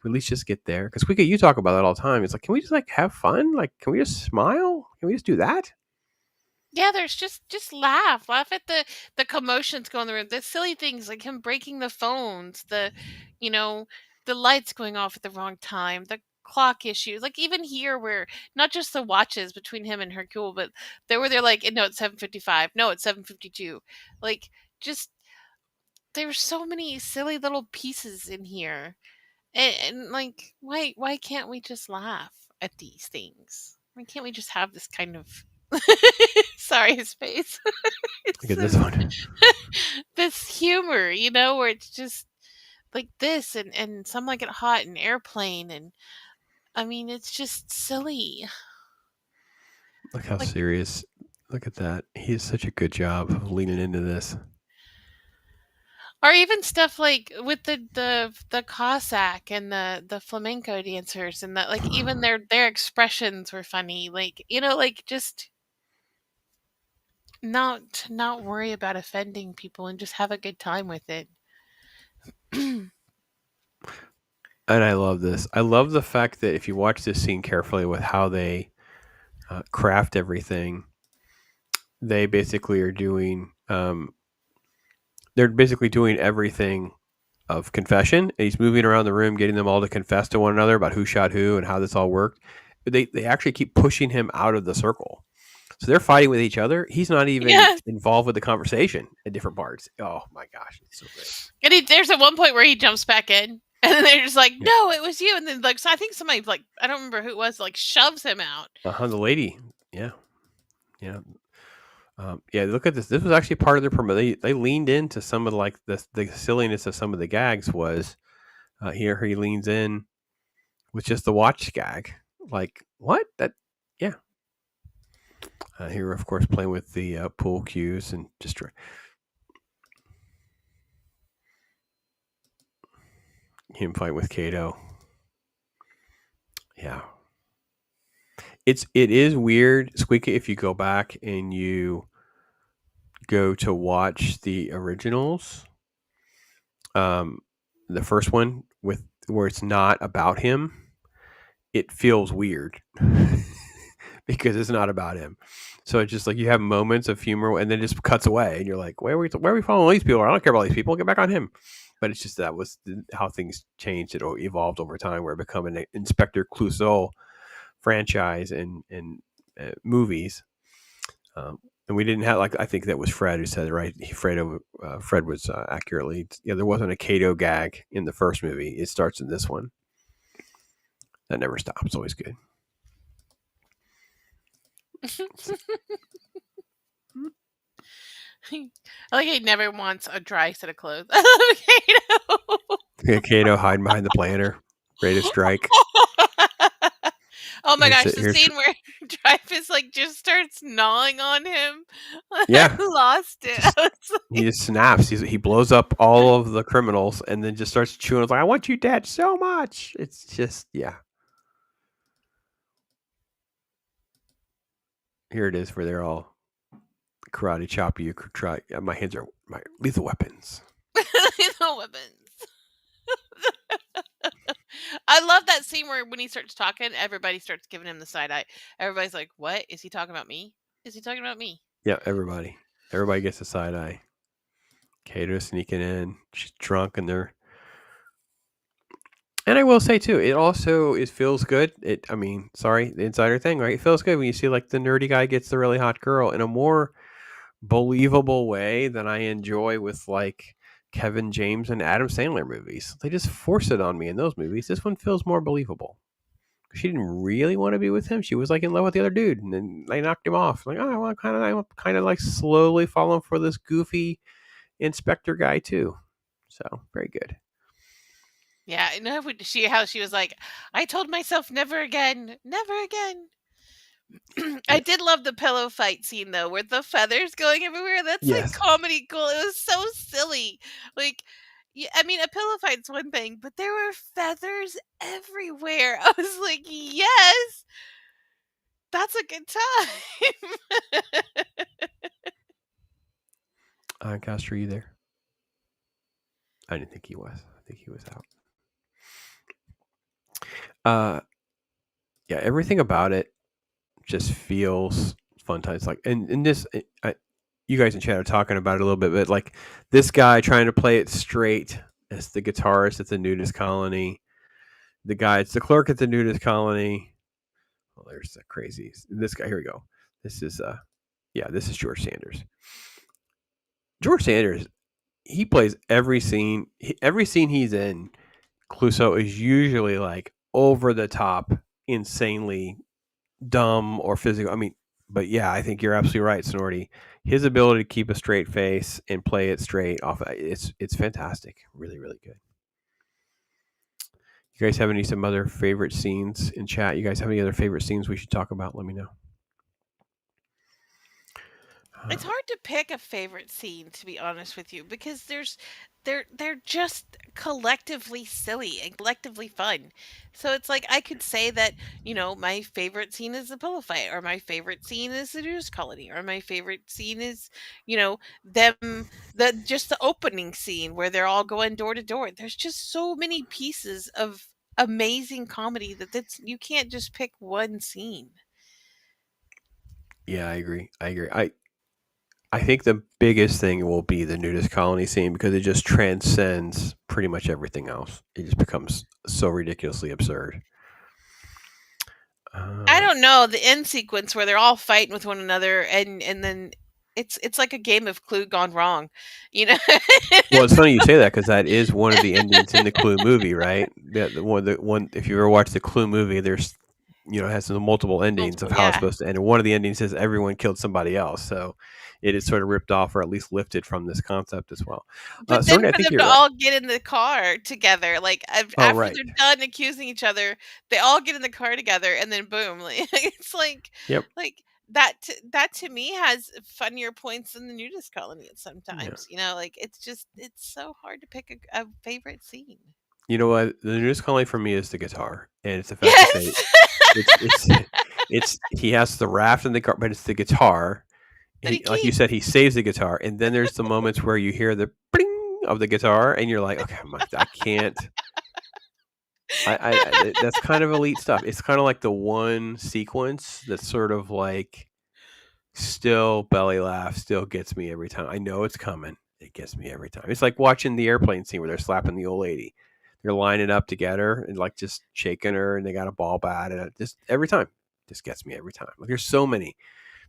can we at least just get there? Because you talk about that all the time. It's like, can we just have fun? Like, can we just smile? Can we just do that? Yeah, there's just laugh at the commotions going in the room, the silly things like him breaking the phones, the lights going off at the wrong time, the clock issues. Like even here, where not just the watches between him and Hercule, but they're like, no, it's 7:55, no, it's 7:52. Like just there's so many silly little pieces in here, and like why can't we just laugh at these things? Why can't we just have this kind of sorry, his face. Look at this one. This humor, where it's just like this and Some Like It Hot and Airplane, and I mean it's just silly. Look how serious. Look at that. He has such a good job of leaning into this. Or even stuff like with the Cossack and the flamenco dancers, and that even their expressions were funny. Just not worry about offending people and just have a good time with it. And I love this. I love the fact that if you watch this scene carefully with how they craft everything, they basically are doing they're basically doing everything of confession. And he's moving around the room, getting them all to confess to one another about who shot who and how this all worked. They actually keep pushing him out of the circle. So they're fighting with each other. He's not even involved with the conversation at different parts. Oh my gosh, it's so great. And there's at one point where he jumps back in, and then they're just like, "No, it was you." And then so I think somebody I don't remember who it was, shoves him out. The lady, yeah. Look at this. This was actually part of their promo. They leaned into some of the silliness of some of the gags. Was here he leans in with just the watch gag. Like what? That yeah. Here, of course, playing with the pool cues and just him fighting with Kato. Yeah, it is weird, SQUEEKA, if you go back and you go to watch the originals. The first one where it's not about him, it feels weird. Because it's not about him. So it's just like you have moments of humor and then it just cuts away and you're like, where are we following these people? I don't care about these people. Get back on him. But it's just that was how things changed. It evolved over time where it became an Inspector Clouseau franchise and movies. And we didn't have, I think that was Fred who said it, right? Fred was accurately, there wasn't a Kato gag in the first movie. It starts in this one. That never stops. It's always good. He never wants a dry set of clothes. I love Kato. Kato hiding behind the planter. ready to strike. Oh my Here's gosh, the- the here's- scene where Dreyfuss like just starts gnawing on him. Yeah. I lost it. I was like, He just snaps. He blows up all of the criminals and then just starts chewing. It's like, I want you dead so much. It's just, yeah. Here it is where they're all karate chop you. Try. My hands are my lethal weapons. lethal weapons. I love that scene where when he starts talking, everybody starts giving him the side eye. Everybody's like, "What? Is he talking about me? Is he talking about me?" Yeah, everybody gets a side eye. Kato sneaking in. She's drunk and they're. And I will say too, it also feels good. The insider thing, right? It feels good when you see like the nerdy guy gets the really hot girl in a more believable way than I enjoy with like Kevin James and Adam Sandler movies. They just force it on me in those movies. This one feels more believable. She didn't really want to be with him. She was like in love with the other dude, and then they knocked him off. Like, oh, well, I'm kind of like slowly falling for this goofy inspector guy too. So very good. Yeah, I know how she was like, "I told myself never again, never again." I did love the pillow fight scene though, with the feathers going everywhere. That's like Yes. comedy gold. It was so silly. Like, I mean, a pillow fight's one thing, but there were feathers everywhere. I was like, yes, that's a good time. Ironcaster, are you there? I didn't think he was. I think he was out. Yeah, everything about it just feels fun times. Like, and this, you guys in chat are talking about it a little bit, but like this guy trying to play it straight as the guitarist at the nudist colony. The guy, it's the clerk at the nudist colony. Oh, there's the crazy. This guy, here we go. This is this is George Sanders. George Sanders, he plays every scene. Every scene he's in, Clouseau is usually like over the top, insanely dumb or physical. I mean, but yeah, I think you're absolutely right, Sonority. His ability to keep a straight face and play it straight off, it's fantastic. Really, really good. You guys have some other favorite scenes in chat? You guys have any other favorite scenes we should talk about? Let me know. It's hard to pick a favorite scene, to be honest with you, because they're just collectively silly and collectively fun. So it's like I could say that, my favorite scene is the pillow fight, or my favorite scene is the nudist colony, or my favorite scene is, the opening scene where they're all going door to door. There's just so many pieces of amazing comedy you can't just pick one scene. Yeah, I agree. I think the biggest thing will be the nudist colony scene because it just transcends pretty much everything else. It just becomes so ridiculously absurd. I don't know, the end sequence where they're all fighting with one another and then it's like a game of Clue gone wrong, Well, it's funny you say that because that is one of the endings in the Clue movie, right? The one if you ever watch the Clue movie, there's it has multiple endings of how it's supposed to end. And one of the endings says everyone killed somebody else. So it is sort of ripped off or at least lifted from this concept as well. But then for them to all get in the car together, like after right. they're done accusing each other, they all get in the car together and then boom. It's like, like that to me has funnier points than the nudist colony sometimes. It's so hard to pick a favorite scene. You know what? The nudist colony for me is the guitar. And it's the fact that it's he has the raft in the car, but it's the guitar. Like you said, he saves the guitar, and then there's the moments where you hear the bling of the guitar, and you're like, okay, I can't. That's kind of elite stuff. It's kind of like the one sequence that's sort of like still belly laugh, still gets me every time. I know it's coming. It gets me every time. It's like watching the airplane scene where they're slapping the old lady. They're lining up together and like just shaking her, and they got a ball bat, and it just every time just gets me every time. Like there's so many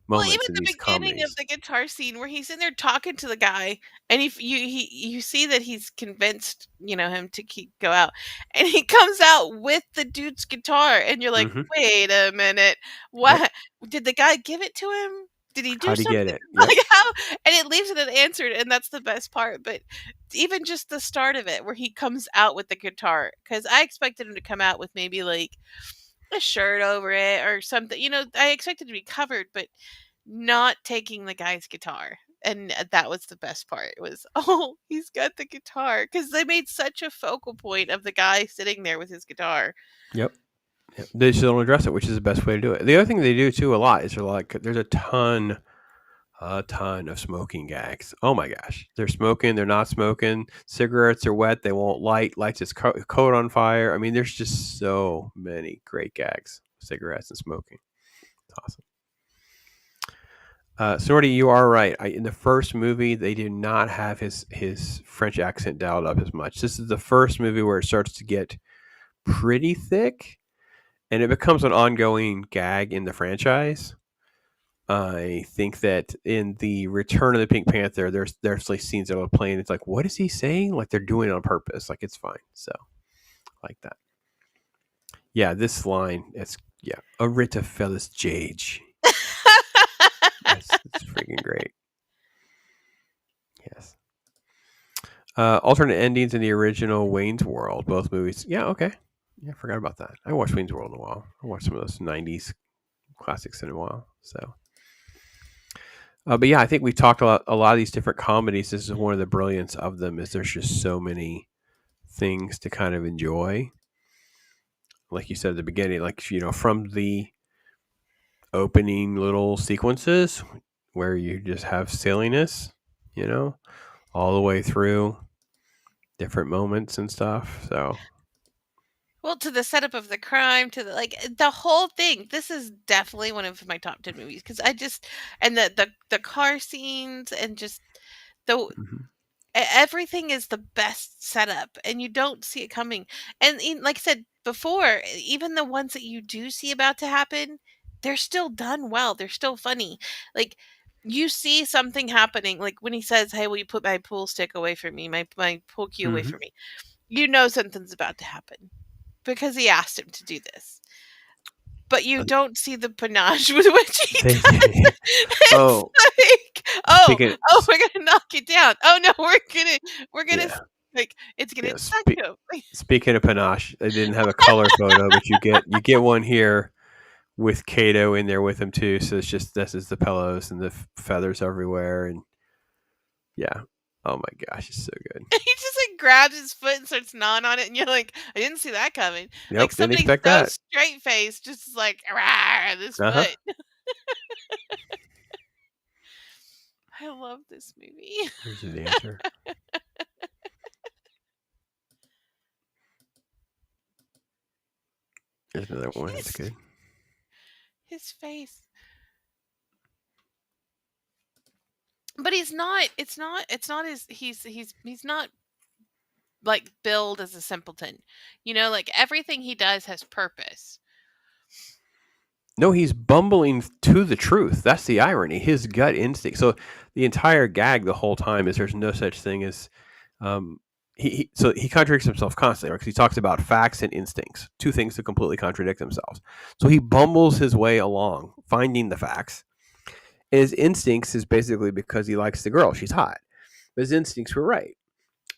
moments even in the these beginning comedies. of the guitar scene where he's in there talking to the guy, and you see that he's convinced him to go out, and he comes out with the dude's guitar, and you're like, wait a minute, what? Did the guy give it to him? Did he do How'd he something? get it? Yep. Like how? And it leaves it unanswered, and that's the best part. But even just the start of it, where he comes out with the guitar, because I expected him to come out with maybe like a shirt over it or something. I expected to be covered, but not taking the guy's guitar. And that was the best part. It was, oh, he's got the guitar, because they made such a focal point of the guy sitting there with his guitar. Yep. They just don't address it, which is the best way to do it. The other thing they do too a lot is there's a ton of smoking gags. Oh my gosh, they're smoking, they're not smoking. Cigarettes are wet, they won't light. Lights his coat on fire. I mean, there's just so many great gags. Cigarettes and smoking. It's awesome. Snorty, you are right. In the first movie, they did not have his French accent dialed up as much. This is the first movie where it starts to get pretty thick. And it becomes an ongoing gag in the franchise. I think that in the Return of the Pink Panther, there's like scenes that are playing. It's like, what is he saying? Like they're doing it on purpose. Like it's fine. So, like that. Yeah, this line. It's Arita Fellas Jage. It's freaking great. Yes. Alternate endings in the original Wayne's World. Both movies. Yeah. Okay. Yeah, I forgot about that. I watched Wayne's World in a while. I watched some of those 90s classics in a while. So, but yeah, I think we talked a lot of these different comedies. This is one of the brilliance of them is there's just so many things to kind of enjoy. Like you said at the beginning, like, from the opening little sequences where you just have silliness, all the way through different moments and stuff. So. Well, to the setup of the crime, to the whole thing. This is definitely one of my top 10 movies, because and the car scenes and just everything is the best setup, and you don't see it coming. And like I said before, even the ones that you do see about to happen, they're still done well. They're still funny. Like you see something happening, like when he says, "Hey, will you put my pool stick away from me? My pool cue away from me?" Something's about to happen, because he asked him to do this. But you don't see the panache with which he does it. It's we're gonna knock it down. Oh no, we're gonna it's gonna suck him. Speaking of panache, I didn't have a color photo, but you get one here with Kato in there with him too. So it's just this is the pillows and the feathers everywhere, and yeah. Oh my gosh, it's so good. He just grabs his foot and starts gnawing on it, and you're like, I didn't see that coming. Yep, like somebody's so that. Straight face, just like this foot. I love this movie. Here's the answer. There's another one. That's good. His face. But he's not. It's not as he's not like billed as a simpleton. Like everything he does has purpose. No, he's bumbling to the truth. That's the irony. His gut instinct. So the entire gag the whole time is there's no such thing as he contradicts himself constantly, because he talks about facts and instincts, two things that completely contradict themselves. So he bumbles his way along, finding the facts. His instincts is basically because he likes the girl. She's hot. But his instincts were right.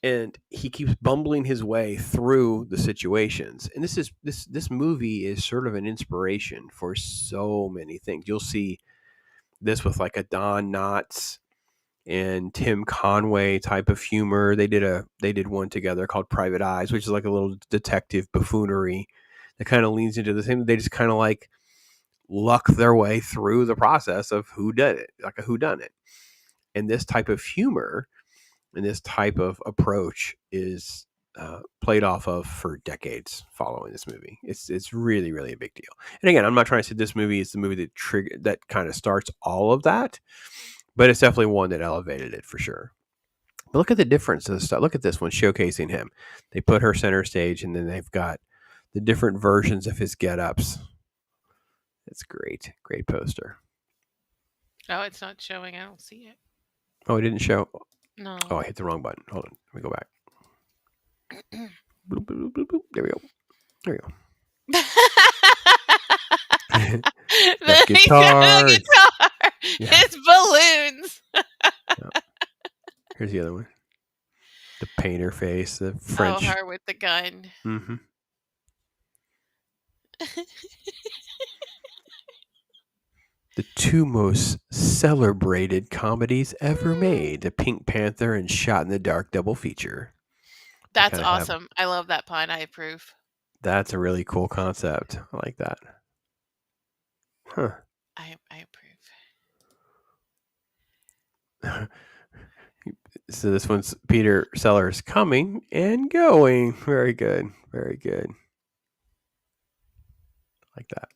And he keeps bumbling his way through the situations. And this movie is sort of an inspiration for so many things. You'll see this with like a Don Knotts and Tim Conway type of humor. They did one together called Private Eyes, which is like a little detective buffoonery that kind of leans into the same. They just kind of like luck their way through the process of who did it, like a whodunit. And this type of humor and this type of approach is played off of for decades following this movie. It's really, really a big deal. And again, I'm not trying to say this movie is the movie that kind of starts all of that, but it's definitely one that elevated it for sure. But look at the difference of the stuff. Look at this one showcasing him. They put her center stage, and then they've got the different versions of his get-ups. It's great. Great poster. Oh, it's not showing. I don't see it. Oh, it didn't show? No. Oh, I hit the wrong button. Hold on. Let me go back. Bloop, bloop, bloop, bloop. There we go. There we go. The guitar. Yeah. It's balloons. Here's the other one. The painter face, the Oh, French. her with the gun. Mm-hmm. The two most celebrated comedies ever made, the Pink Panther and Shot in the Dark double feature. That's kinda have- awesome. I love that pun. I approve. That's a really cool concept. I like that. Huh. I approve. So this one's Peter Sellers coming and going. Very good. Very good. Like that.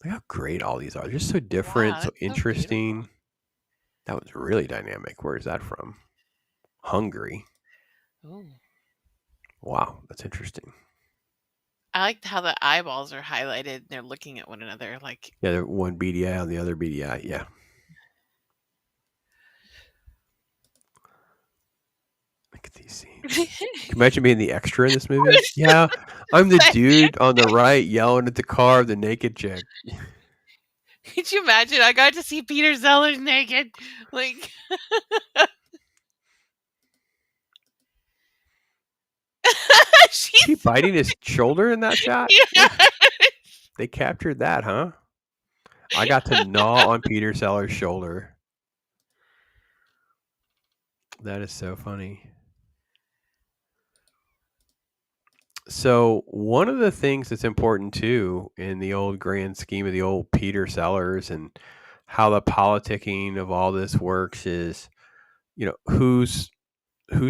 Look how great all these are. They're just so different, Wow, so that's so interesting. beautiful. That was really dynamic. Where is that from? Hungary. Ooh. Wow, that's interesting. I like how the eyeballs are highlighted and they're looking at one another like Yeah, they're one beady eye on the other beady eye. Yeah. Look at these scenes. Can you imagine being the extra in this movie? Yeah, I'm the dude on the right yelling at the car of the naked chick. Could you imagine? I got to see Peter Sellers naked. Like She biting his shoulder in that shot? Yeah. They captured that, huh? I got to gnaw on Peter Sellers' shoulder. That is so funny. So one of the things that's important too in the old grand scheme of the old Peter Sellers and how the politicking of all this works is, who's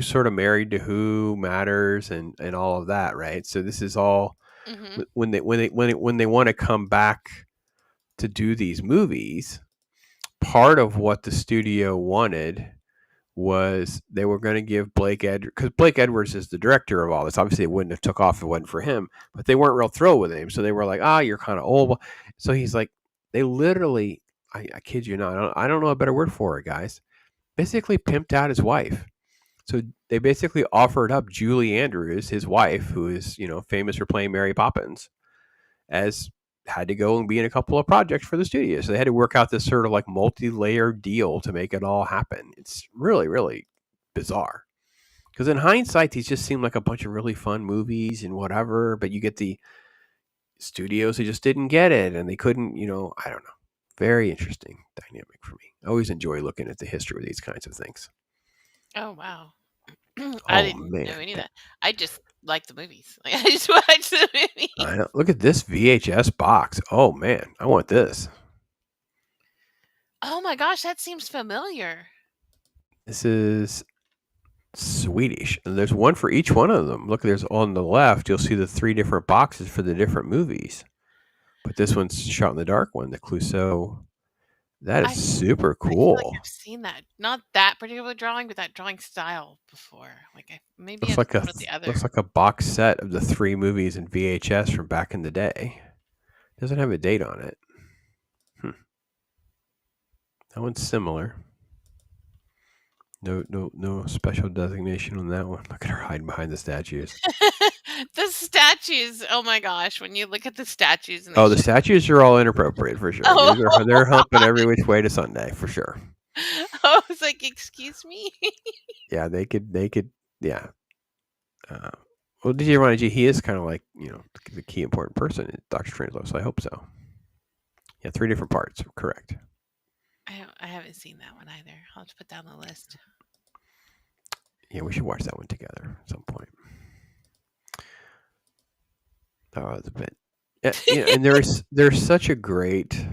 sort of married to who matters and all of that, right? So this is all Mhm. when they want to come back to do these movies. Part of what the studio wanted was they were going to give Blake Edwards, because Blake Edwards is the director of all this. Obviously, it wouldn't have took off if it wasn't for him, but they weren't real thrilled with him. So they were like, you're kind of old. So he's like, they literally, I kid you not, I don't know a better word for it, guys, basically pimped out his wife. So they basically offered up Julie Andrews, his wife, who is, famous for playing Mary Poppins, as had to go and be in a couple of projects for the studio. So they had to work out this sort of like multi-layered deal to make it all happen. It's really, really bizarre. Because in hindsight, these just seem like a bunch of really fun movies and whatever, but you get the studios who just didn't get it and they couldn't, I don't know. Very interesting dynamic for me. I always enjoy looking at the history of these kinds of things. Oh wow. I didn't know any of that. I just like the movies. Like, I just watch the movies. I know. Look at this VHS box. Oh man, I want this. Oh my gosh, that seems familiar. This is Swedish. And there's one for each one of them. Look, there's on the left, you'll see the 3 different boxes for the different movies. But this one's Shot in the Dark one, the Clouseau. That is super cool. I feel like I've seen that. Not that particular drawing, but that drawing style before. Like maybe Looks I've like seen the other. looks like a box set of the 3 movies in VHS from back in the day. Doesn't have a date on it. That one's similar. No special designation on that one. Look at her hiding behind the statues. The statues. Oh my gosh! When you look at the statues, and the statues are all inappropriate for sure. Oh. They're humping every which way to Sunday for sure. I was like, excuse me. Yeah, they could. Yeah. Well, DJ he is kind of like the key important person in Doctor Strangelove, so I hope so. Yeah, 3 different parts. Correct. I haven't seen that one either. I'll have to put that on the list. Yeah, we should watch that one together at some point. Oh, it's a bit. And there's such a great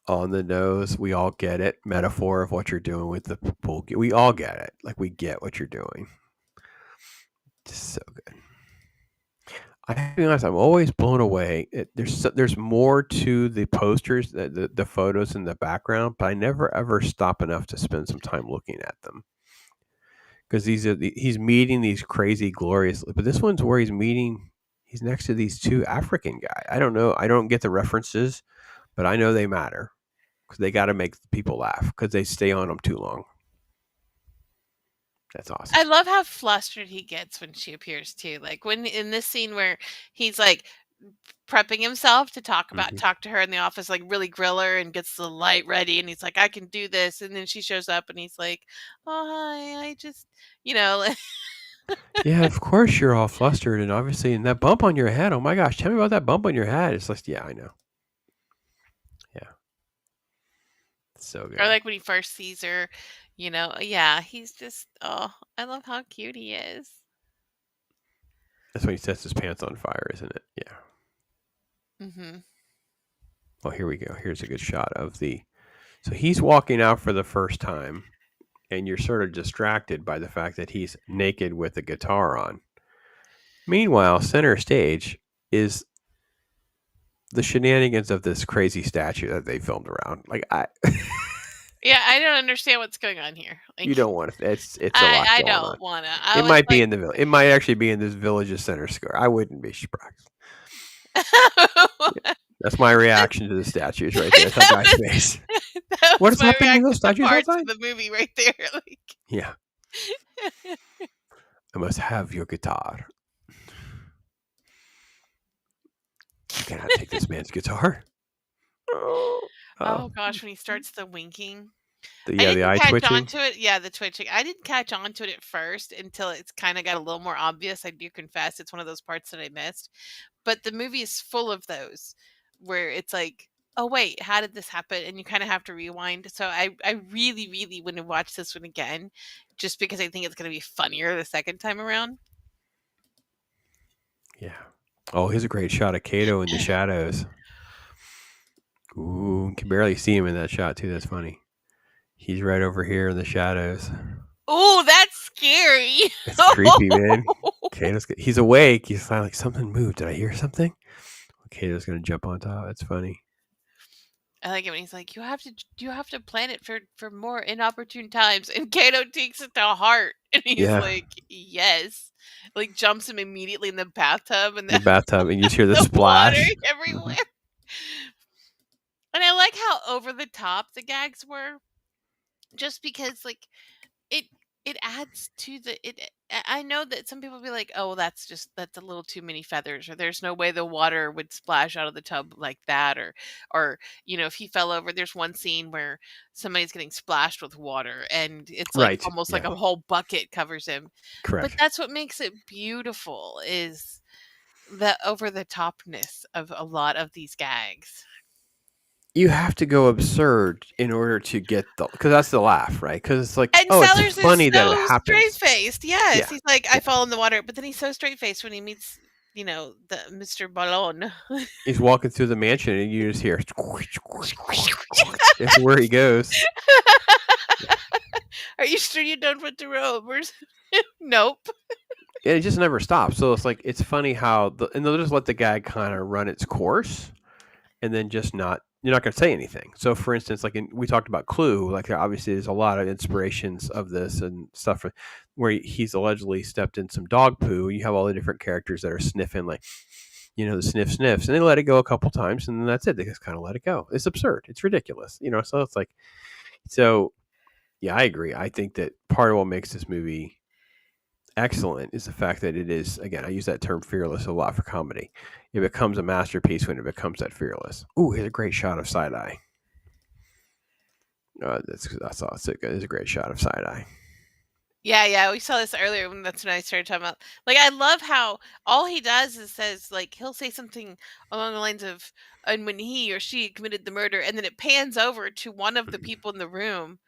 on the nose, we all get it metaphor of what you're doing with the pool. We all get it. Like we get what you're doing. Just so good. I have to be honest, I'm always blown away. There's more to the posters, the photos in the background, but I never ever stop enough to spend some time looking at them. Because he's meeting these crazy, glorious. But this one's where he's next to these 2 African guys. I don't know. I don't get the references, but I know they matter because they got to make people laugh because they stay on them too long. That's awesome. I love how flustered he gets when she appears too. Like when in this scene where he's like prepping himself to talk Mhm. to her in the office, like really grill her, and gets the light ready, and he's like, I can do this, and then she shows up and he's like, oh hi, I just, you know. Yeah, of course you're all flustered, and obviously, and that bump on your head. Oh my gosh, tell me about that bump on your head. It's like, yeah, I know. Yeah, so good. Or like when he first sees her, you know, yeah, he's just, oh, I love how cute he is. That's when he sets his pants on fire, isn't it? Yeah. Mm-hmm. Well, here we go. Here's a good shot of the. So he's walking out for the first time, and you're sort of distracted by the fact that he's naked with a guitar on. Meanwhile, center stage is the shenanigans of this crazy statue that they filmed around. Like Yeah, I don't understand what's going on here. Like, you don't want to. It's a lot I going on. don't wanna. It might be in the village. It might actually be in this village's center square. I wouldn't be surprised. Yeah. That's my reaction to the statues right there. That's that guy's face. What is happening to those statues outside? The movie right there. Like. Yeah. I must have your guitar. You cannot take this man's guitar. Oh gosh, when he starts the winking. The eye twitching. Onto it. Yeah, the twitching. I didn't catch on to it at first until it's kind of got a little more obvious. I do confess it's one of those parts that I missed. But the movie is full of those where it's like, oh wait, how did this happen? And you kind of have to rewind. So I really, really want to watch this one again, just because I think it's going to be funnier the second time around. Yeah. Oh, here's a great shot of Kato in the shadows. Ooh, you can barely see him in that shot too. That's funny. He's right over here in the shadows. Oh, that's scary. It's creepy, man. He's awake. He's like, something moved. Did I hear something? Kato's gonna jump on top. That's funny. I like it when he's like, you have to plan it for more inopportune times, and Kato takes it to heart, and he's like, yes, like jumps him immediately in the bathtub, and the bathtub, and you just hear the splash water everywhere. And I like how over the top the gags were, just because like it adds to it. I know that some people be like, oh, that's a little too many feathers, or there's no way the water would splash out of the tub like that, or you know, if he fell over. There's one scene where somebody's getting splashed with water, and it's like almost like a whole bucket covers him. Correct. But that's what makes it beautiful, is the over the topness of a lot of these gags. You have to go absurd in order to get because that's the laugh, right? Because it's like, and Sellers it's funny that it happens. Straight-faced, yes. Yeah. He's like, I fall in the water, but then he's so straight-faced when he meets, you know, the Mr. Ballon. He's walking through the mansion, and you just hear everywhere he goes. Are you sure you don't put the robe? Nope. And it just never stops. So it's like, it's funny how and they'll just let the gag kind of run its course, and then just you're not going to say anything. So, for instance, like we talked about Clue, like there obviously is a lot of inspirations of this and stuff where he's allegedly stepped in some dog poo. You have all the different characters that are sniffing, like, you know, the sniffs, and they let it go a couple times, and then that's it. They just kind of let it go. It's absurd. It's ridiculous, you know. So it's like, yeah, I agree. I think that part of what makes this movie excellent is the fact that it is, again, I use that term fearless a lot for comedy. It becomes a masterpiece when it becomes that fearless. Ooh, here's a great shot of side eye. That's all. It's a great shot of side eye. Yeah, we saw this earlier. That's when I started talking about. Like, I love how all he does is says, like, he'll say something along the lines of, and when he or she committed the murder, and then it pans over to one of the people in the room.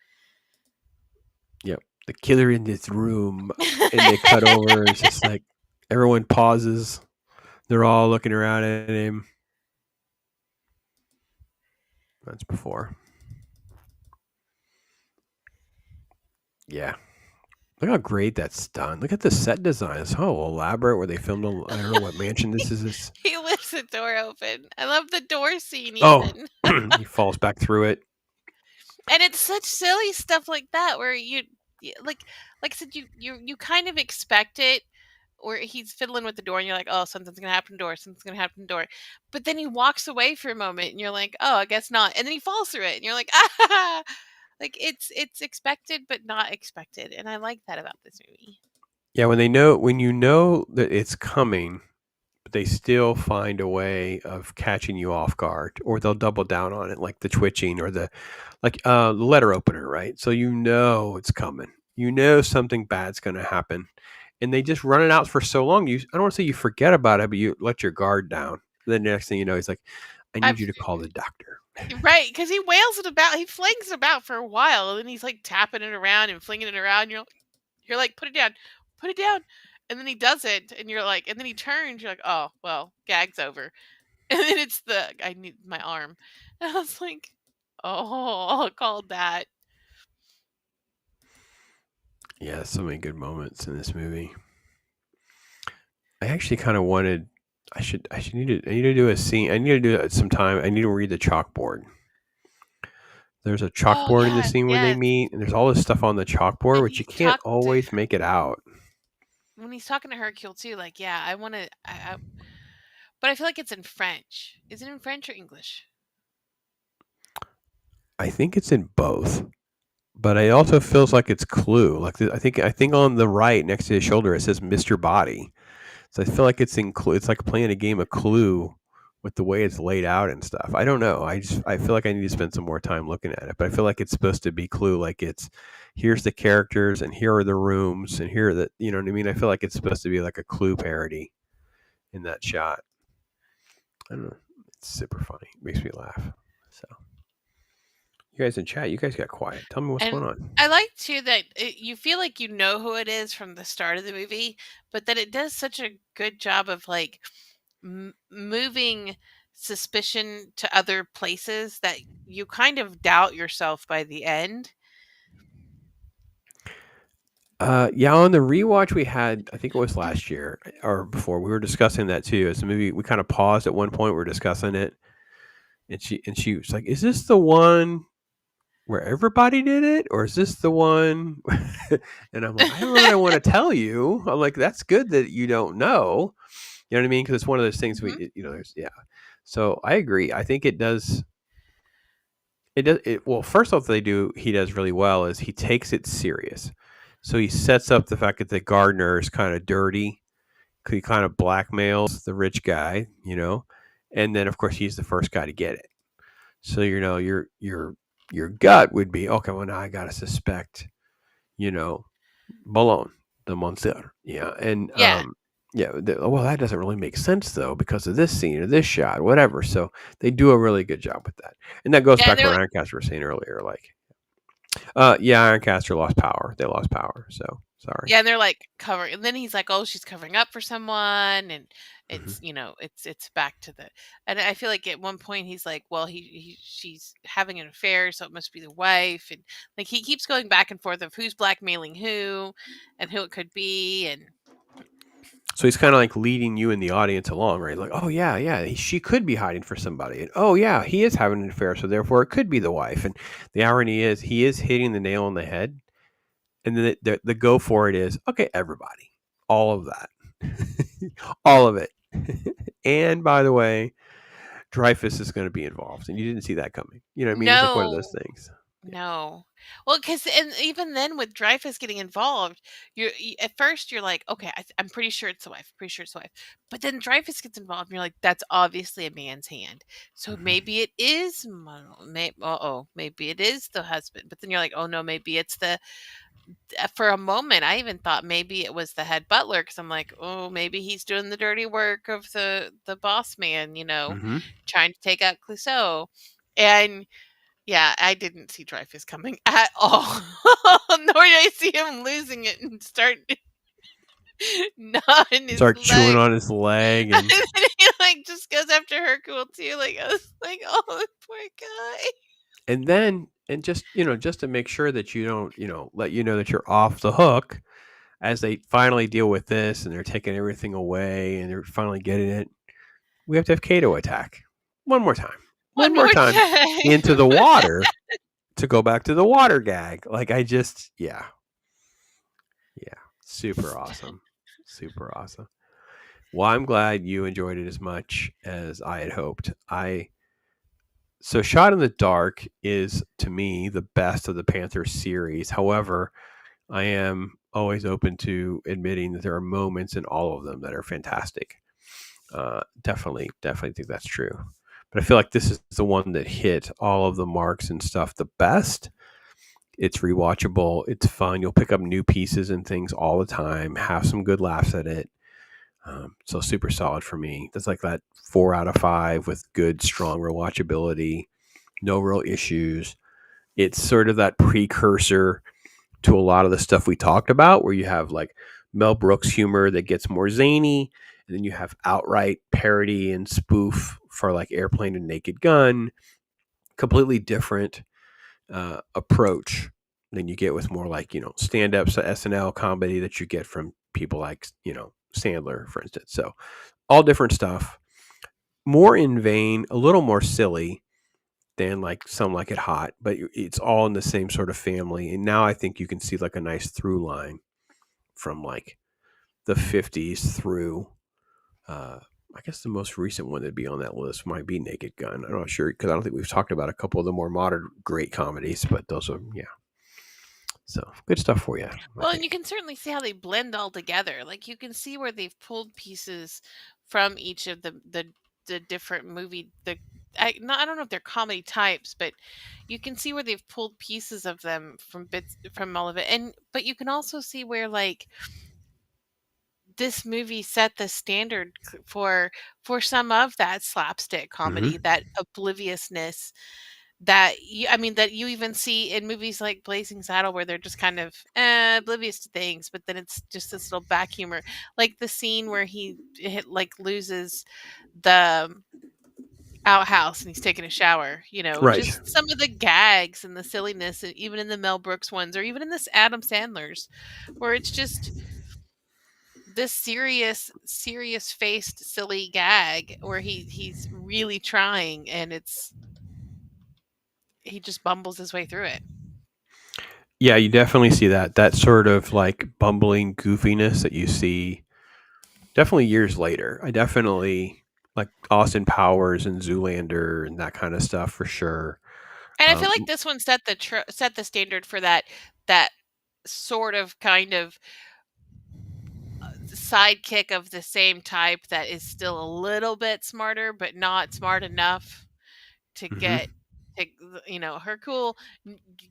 Yep. The killer in this room, and they cut over. It's just like everyone pauses. They're all looking around at him. That's before. Yeah. Look how great that's done. Look at the set design. It's so elaborate where they filmed on, I don't know what mansion this is. He leaves the door open. I love the door scene even. He falls back through it. And it's such silly stuff like that where you like I said, you kind of expect it, where he's fiddling with the door and you're like, oh, something's gonna happen to the door, something's gonna happen to the door. But then he walks away for a moment and you're like, oh, I guess not. And then he falls through it and you're like, ah, like it's expected but not expected. And I like that about this movie. Yeah, when you know that it's coming, but they still find a way of catching you off guard, or they'll double down on it, like the twitching or the letter opener, right? So it's coming. Something bad's going to happen, and they just run it out for so long. I don't want to say you forget about it, but you let your guard down. Then the next thing you know, he's like, "I need you to call the doctor." Right, because he wails it about. He flings it about for a while, and then he's like tapping it around and flinging it around. You're like, put it down, and then he does it, and you're like, and then he turns. You're like, oh well, gag's over, and then it's I need my arm, and I was like, oh, called that. Yeah, so many good moments in this movie. I actually kind of wanted. I need to do a scene. I need to do it sometime. I need to read the chalkboard. There's a chalkboard in the scene when they meet, and there's all this stuff on the chalkboard, which you can't always make it out. When he's talking to Hercule too, like, yeah, I want to, but I feel like it's in French. Is it in French or English? I think it's in both, but it also feels like it's Clue. Like I think on the right next to his shoulder it says Mr. Body, so I feel like it's in Clue. It's like playing a game of Clue with the way it's laid out and stuff. I don't know. I feel like I need to spend some more time looking at it, but I feel like it's supposed to be Clue. Like here's the characters and here are the rooms and here are the, you know what I mean? I feel like it's supposed to be like a Clue parody in that shot. I don't know. It's super funny. It makes me laugh. So you guys in chat, you guys got quiet. Tell me what's going on. I like too that you feel like you know who it is from the start of the movie, but that it does such a good job of like moving suspicion to other places that you kind of doubt yourself by the end. Yeah, on the rewatch we had, I think it was last year or before, we were discussing that too. As a movie, we kind of paused at one point. We were discussing it, and she was like, "Is this the one where everybody did it, or is this the one?" And I'm like, "I don't really want to tell you." I'm like, "That's good that you don't know." You know what I mean? Because it's one of those things So I agree. I think it does. It does. Well, first off, he does really well is he takes it serious. So he sets up the fact that the gardener is kind of dirty. He kind of blackmails the rich guy, and then of course he's the first guy to get it. So your gut would be, okay, well now I gotta suspect, Ballon, the Monsieur. Yeah, and well, that doesn't really make sense though because of this scene or this shot, whatever. So they do a really good job with that, and that goes back to what IRONCASTER was saying earlier, like. IRONCASTER lost power. They lost power. So sorry. Yeah, and they're like covering, and then he's like, "Oh, she's covering up for someone," and it's it's back to the. And I feel like at one point he's like, "Well, she's having an affair, so it must be the wife," and like he keeps going back and forth of who's blackmailing who, and who it could be, and. So he's kind of like leading you in the audience along, right? Like, oh yeah, she could be hiding for somebody, and oh yeah, he is having an affair, so therefore it could be the wife. And the irony is, he is hitting the nail on the head, and then the go for it is, okay, everybody, all of that, all of it. And by the way, Dreyfuss is going to be involved, and you didn't see that coming. You know what I mean? No. It's like one of those things. No. Well, and even then with Dreyfuss getting involved, you at first you're like, okay, I'm pretty sure it's the wife. Pretty sure it's the wife. But then Dreyfuss gets involved, and you're like, that's obviously a man's hand. So maybe it is. Maybe it is the husband. But then you're like, oh no, maybe it's the. For a moment, I even thought maybe it was the head butler because I'm like, oh, maybe he's doing the dirty work of the boss man, trying to take out Clouseau, and. Yeah, I didn't see Dreyfuss coming at all. Nor did I see him losing it and start gnawing his start leg. chewing on his leg, and he like just goes after Hercule too. Like I was like, oh, poor guy. And then, just to make sure that you don't, let you know that you're off the hook, as they finally deal with this and they're taking everything away and they're finally getting it. We have to have Kato attack one more time. One more time into the water to go back to the water gag. Like yeah, super awesome. Super awesome. Well, I'm glad you enjoyed it as much as I had hoped. So Shot in the Dark is, to me, the best of the Panther series. However, I am always open to admitting that there are moments in all of them that are fantastic. Definitely think that's true. But I feel like this is the one that hit all of the marks and stuff the best. It's rewatchable. It's fun. You'll pick up new pieces and things all the time. Have some good laughs at it. So super solid for me. That's like that 4 out of 5 with good, strong rewatchability. No real issues. It's sort of that precursor to a lot of the stuff we talked about, where you have like Mel Brooks humor that gets more zany, and then you have outright parody and spoof for like Airplane and Naked Gun. Completely different approach than you get with more like, stand-up SNL comedy that you get from people like, Sandler, for instance. So all different stuff, more in vain, a little more silly than like Some Like It Hot, but it's all in the same sort of family. And now I think you can see like a nice through line from like the 50s through, I guess the most recent one that'd be on that list might be Naked Gun. I'm not sure, because I don't think we've talked about a couple of the more modern great comedies, but those are, yeah. So good stuff for you. Well, and you can certainly see how they blend all together. Like you can see where they've pulled pieces from each of the different movie I don't know if they're comedy types, but you can see where they've pulled pieces of them from bits from all of it. But you can also see where like this movie set the standard for some of that slapstick comedy, that obliviousness that that you even see in movies like Blazing Saddle, where they're just kind of oblivious to things, but then it's just this little back humor, like the scene where he loses the outhouse and he's taking a shower. Right. Just some of the gags and the silliness, even in the Mel Brooks ones, or even in this Adam Sandler's, where it's just this serious faced silly gag where he's really trying, and he just bumbles his way through it. Yeah, you definitely see that sort of like bumbling goofiness that you see definitely years later. I definitely like Austin Powers and Zoolander and that kind of stuff for sure. And I feel like this one set the standard for that sort of kind of sidekick of the same type that is still a little bit smarter, but not smart enough to get Hercule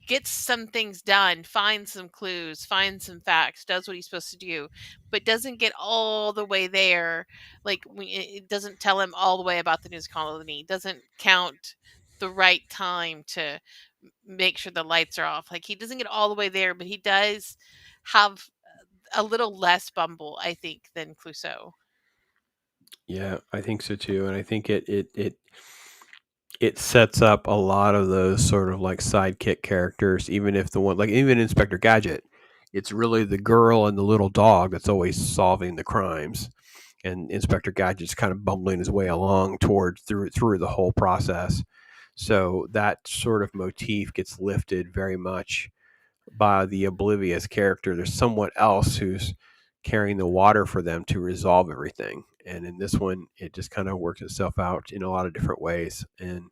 gets some things done, finds some clues, finds some facts, does what he's supposed to do, but doesn't get all the way there. Like it doesn't tell him all the way about the news colony, doesn't count the right time to make sure the lights are off. Like he doesn't get all the way there, but he does have a little less bumble, I think, than Clouseau. Yeah, I think so too, and I think it sets up a lot of those sort of like sidekick characters, even if even Inspector Gadget, it's really the girl and the little dog that's always solving the crimes, and Inspector Gadget's kind of bumbling his way along through the whole process. So that sort of motif gets lifted very much by the oblivious character. There's someone else who's carrying the water for them to resolve everything. And in this one, it just kind of works itself out in a lot of different ways. And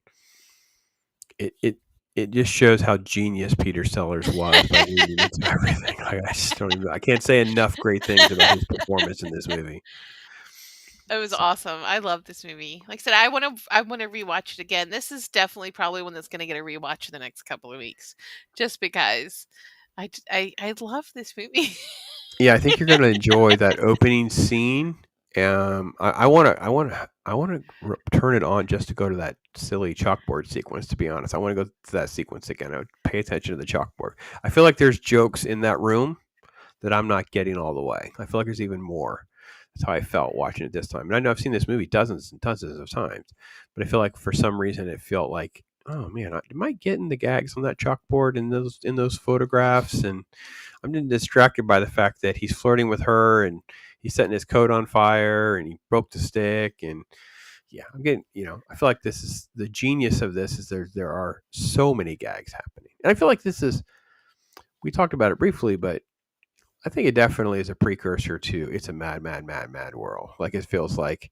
it just shows how genius Peter Sellers was by leaning into everything. Like, I can't say enough great things about his performance in this movie. It was awesome. I love this movie. Like I said, I want to rewatch it again. This is definitely probably one that's going to get a rewatch in the next couple of weeks, just because I love this movie. Yeah, I think you're going to enjoy that opening scene. I want to turn it on just to go to that silly chalkboard sequence. To be honest, I want to go to that sequence again. I would pay attention to the chalkboard. I feel like there's jokes in that room that I'm not getting all the way. I feel like there's even more. That's how I felt watching it this time. And I know I've seen this movie dozens and dozens of times, but I feel like for some reason it felt like, oh man, am I getting the gags on that chalkboard in those photographs? And I'm getting distracted by the fact that he's flirting with her and he's setting his coat on fire and he broke the stick. And yeah, I'm getting, I feel like this is the genius of this is there are so many gags happening. And I feel like we talked about it briefly, but I think it definitely is a precursor to It's a Mad, Mad, Mad, Mad World. Like it feels like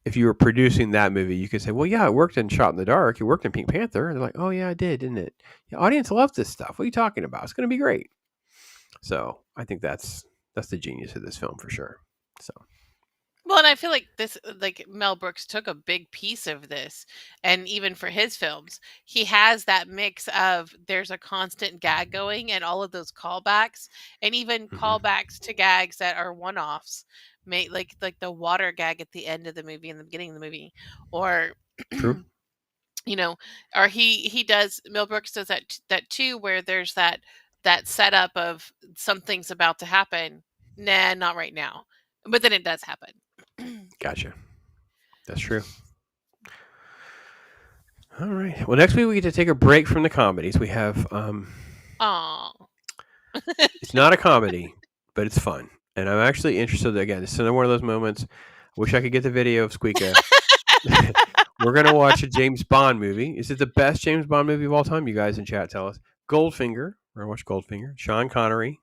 if you were producing that movie, you could say, well, yeah, it worked in Shot in the Dark. It worked in Pink Panther. And they're like, oh yeah, it did, didn't it? The audience loves this stuff. What are you talking about? It's going to be great. So I think that's the genius of this film for sure. So. Well, and I feel like Mel Brooks took a big piece of this, and even for his films, he has that mix of there's a constant gag going and all of those callbacks, and even callbacks to gags that are one-offs, like the water gag at the end of the movie and the beginning of the movie, or True. or he does Mel Brooks does that too, where there's that setup of something's about to happen. Nah, not right now, but then it does happen. Gotcha. That's true. All right. Well, next week we get to take a break from the comedies. We have it's not a comedy, but it's fun. And I'm actually interested again. This is another one of those moments. I wish I could get the video of SQUEEKA. We're gonna watch a James Bond movie. Is it the best James Bond movie of all time? You guys in chat tell us. Goldfinger. We're gonna watch Goldfinger. Sean Connery.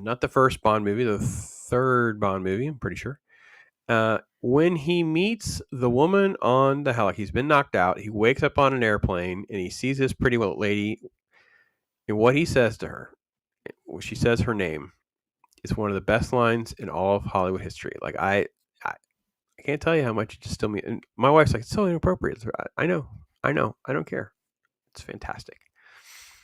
Not the first Bond movie, the third Bond movie, I'm pretty sure. When he meets the woman on the helicopter, he's been knocked out. He wakes up on an airplane and he sees this pretty lady. And what he says to her, she says her name, is one of the best lines in all of Hollywood history. Like I can't tell you how much it just still means. And my wife's like, it's so inappropriate. I know, I don't care. It's fantastic.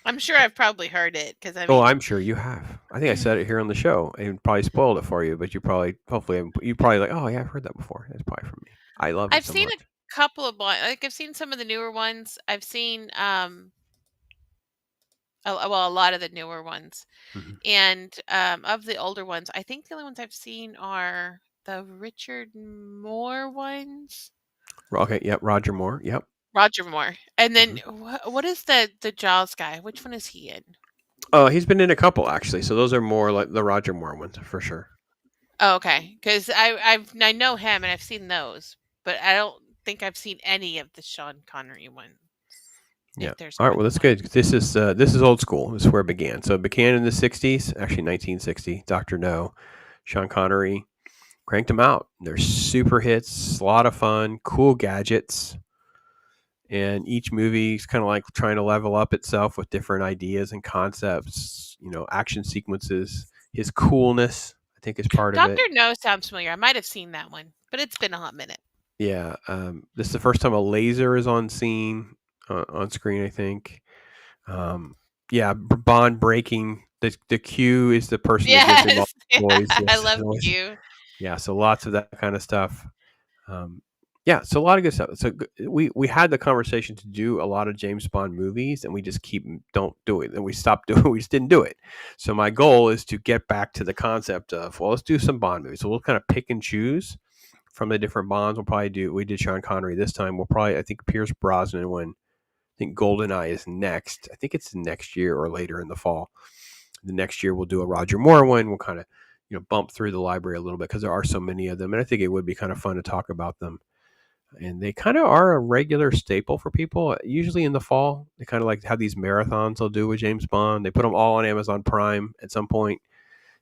I'm sure I've probably heard it because I'm sure you have. I think I said it here on the show and probably spoiled it for you, but you probably like, oh yeah, I've heard that before. That's probably from me. I love it. I've seen a couple of I've seen some of the newer ones. I've seen a lot of the newer ones, and of the older ones, I think the only ones I've seen are the Richard Moore ones. Okay. Yep. Roger Moore. Yep. Roger Moore. And then what is the Jaws guy? Which one is he in? Oh, he's been in a couple actually. So those are more like the Roger Moore ones for sure. Oh, okay. Because I know him and I've seen those, but I don't think I've seen any of the Sean Connery ones. Yeah. All right. Well, that's good. This is old school. This is where it began. So it began in the 60s, actually 1960. Dr. No, Sean Connery cranked them out. They're super hits, a lot of fun, cool gadgets. And each movie is kind of like trying to level up itself with different ideas and concepts, action sequences. His coolness, I think, is part of it. Dr. No sounds familiar. I might have seen that one, but it's been a hot minute. Yeah. This is the first time a laser is on scene, on screen, I think. Bond breaking. The Q is the person that gives him all the boys. Yes, I love Q. Yeah, so lots of that kind of stuff. So a lot of good stuff. So we had the conversation to do a lot of James Bond movies, and we just don't do it, and we stopped doing. We just didn't do it. So my goal is to get back to the concept of let's do some Bond movies. So we'll kind of pick and choose from the different Bonds. We did Sean Connery this time. I think Pierce Brosnan when I think GoldenEye is next. I think it's next year or later in the fall. The next year we'll do a Roger Moore one. We'll kind of bump through the library a little bit because there are so many of them, and I think it would be kind of fun to talk about them. And they kind of are a regular staple for people. Usually in the fall, they kind of like have these marathons they'll do with James Bond. They put them all on Amazon Prime at some point.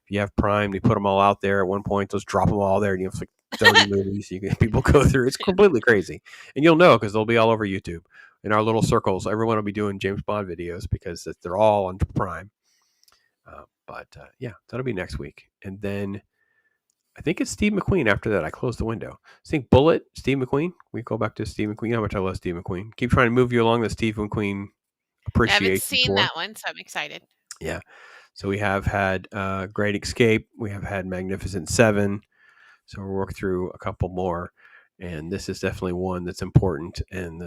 If you have Prime, they put them all out there at one point. Just drop them all there, and it's like 30 movies people go through. It's completely crazy, and you'll know because they'll be all over YouTube. In our little circles, everyone will be doing James Bond videos because they're all on Prime. That'll be next week, and then I think it's Steve McQueen after that. I closed the window. I think Bullet, Steve McQueen. We go back to Steve McQueen. You know how much I love Steve McQueen. Keep trying to move you along the Steve McQueen appreciation. I haven't seen that one, so I'm excited. Yeah. So we have had Great Escape. We have had Magnificent Seven. So we'll work through a couple more. And this is definitely one that's important. And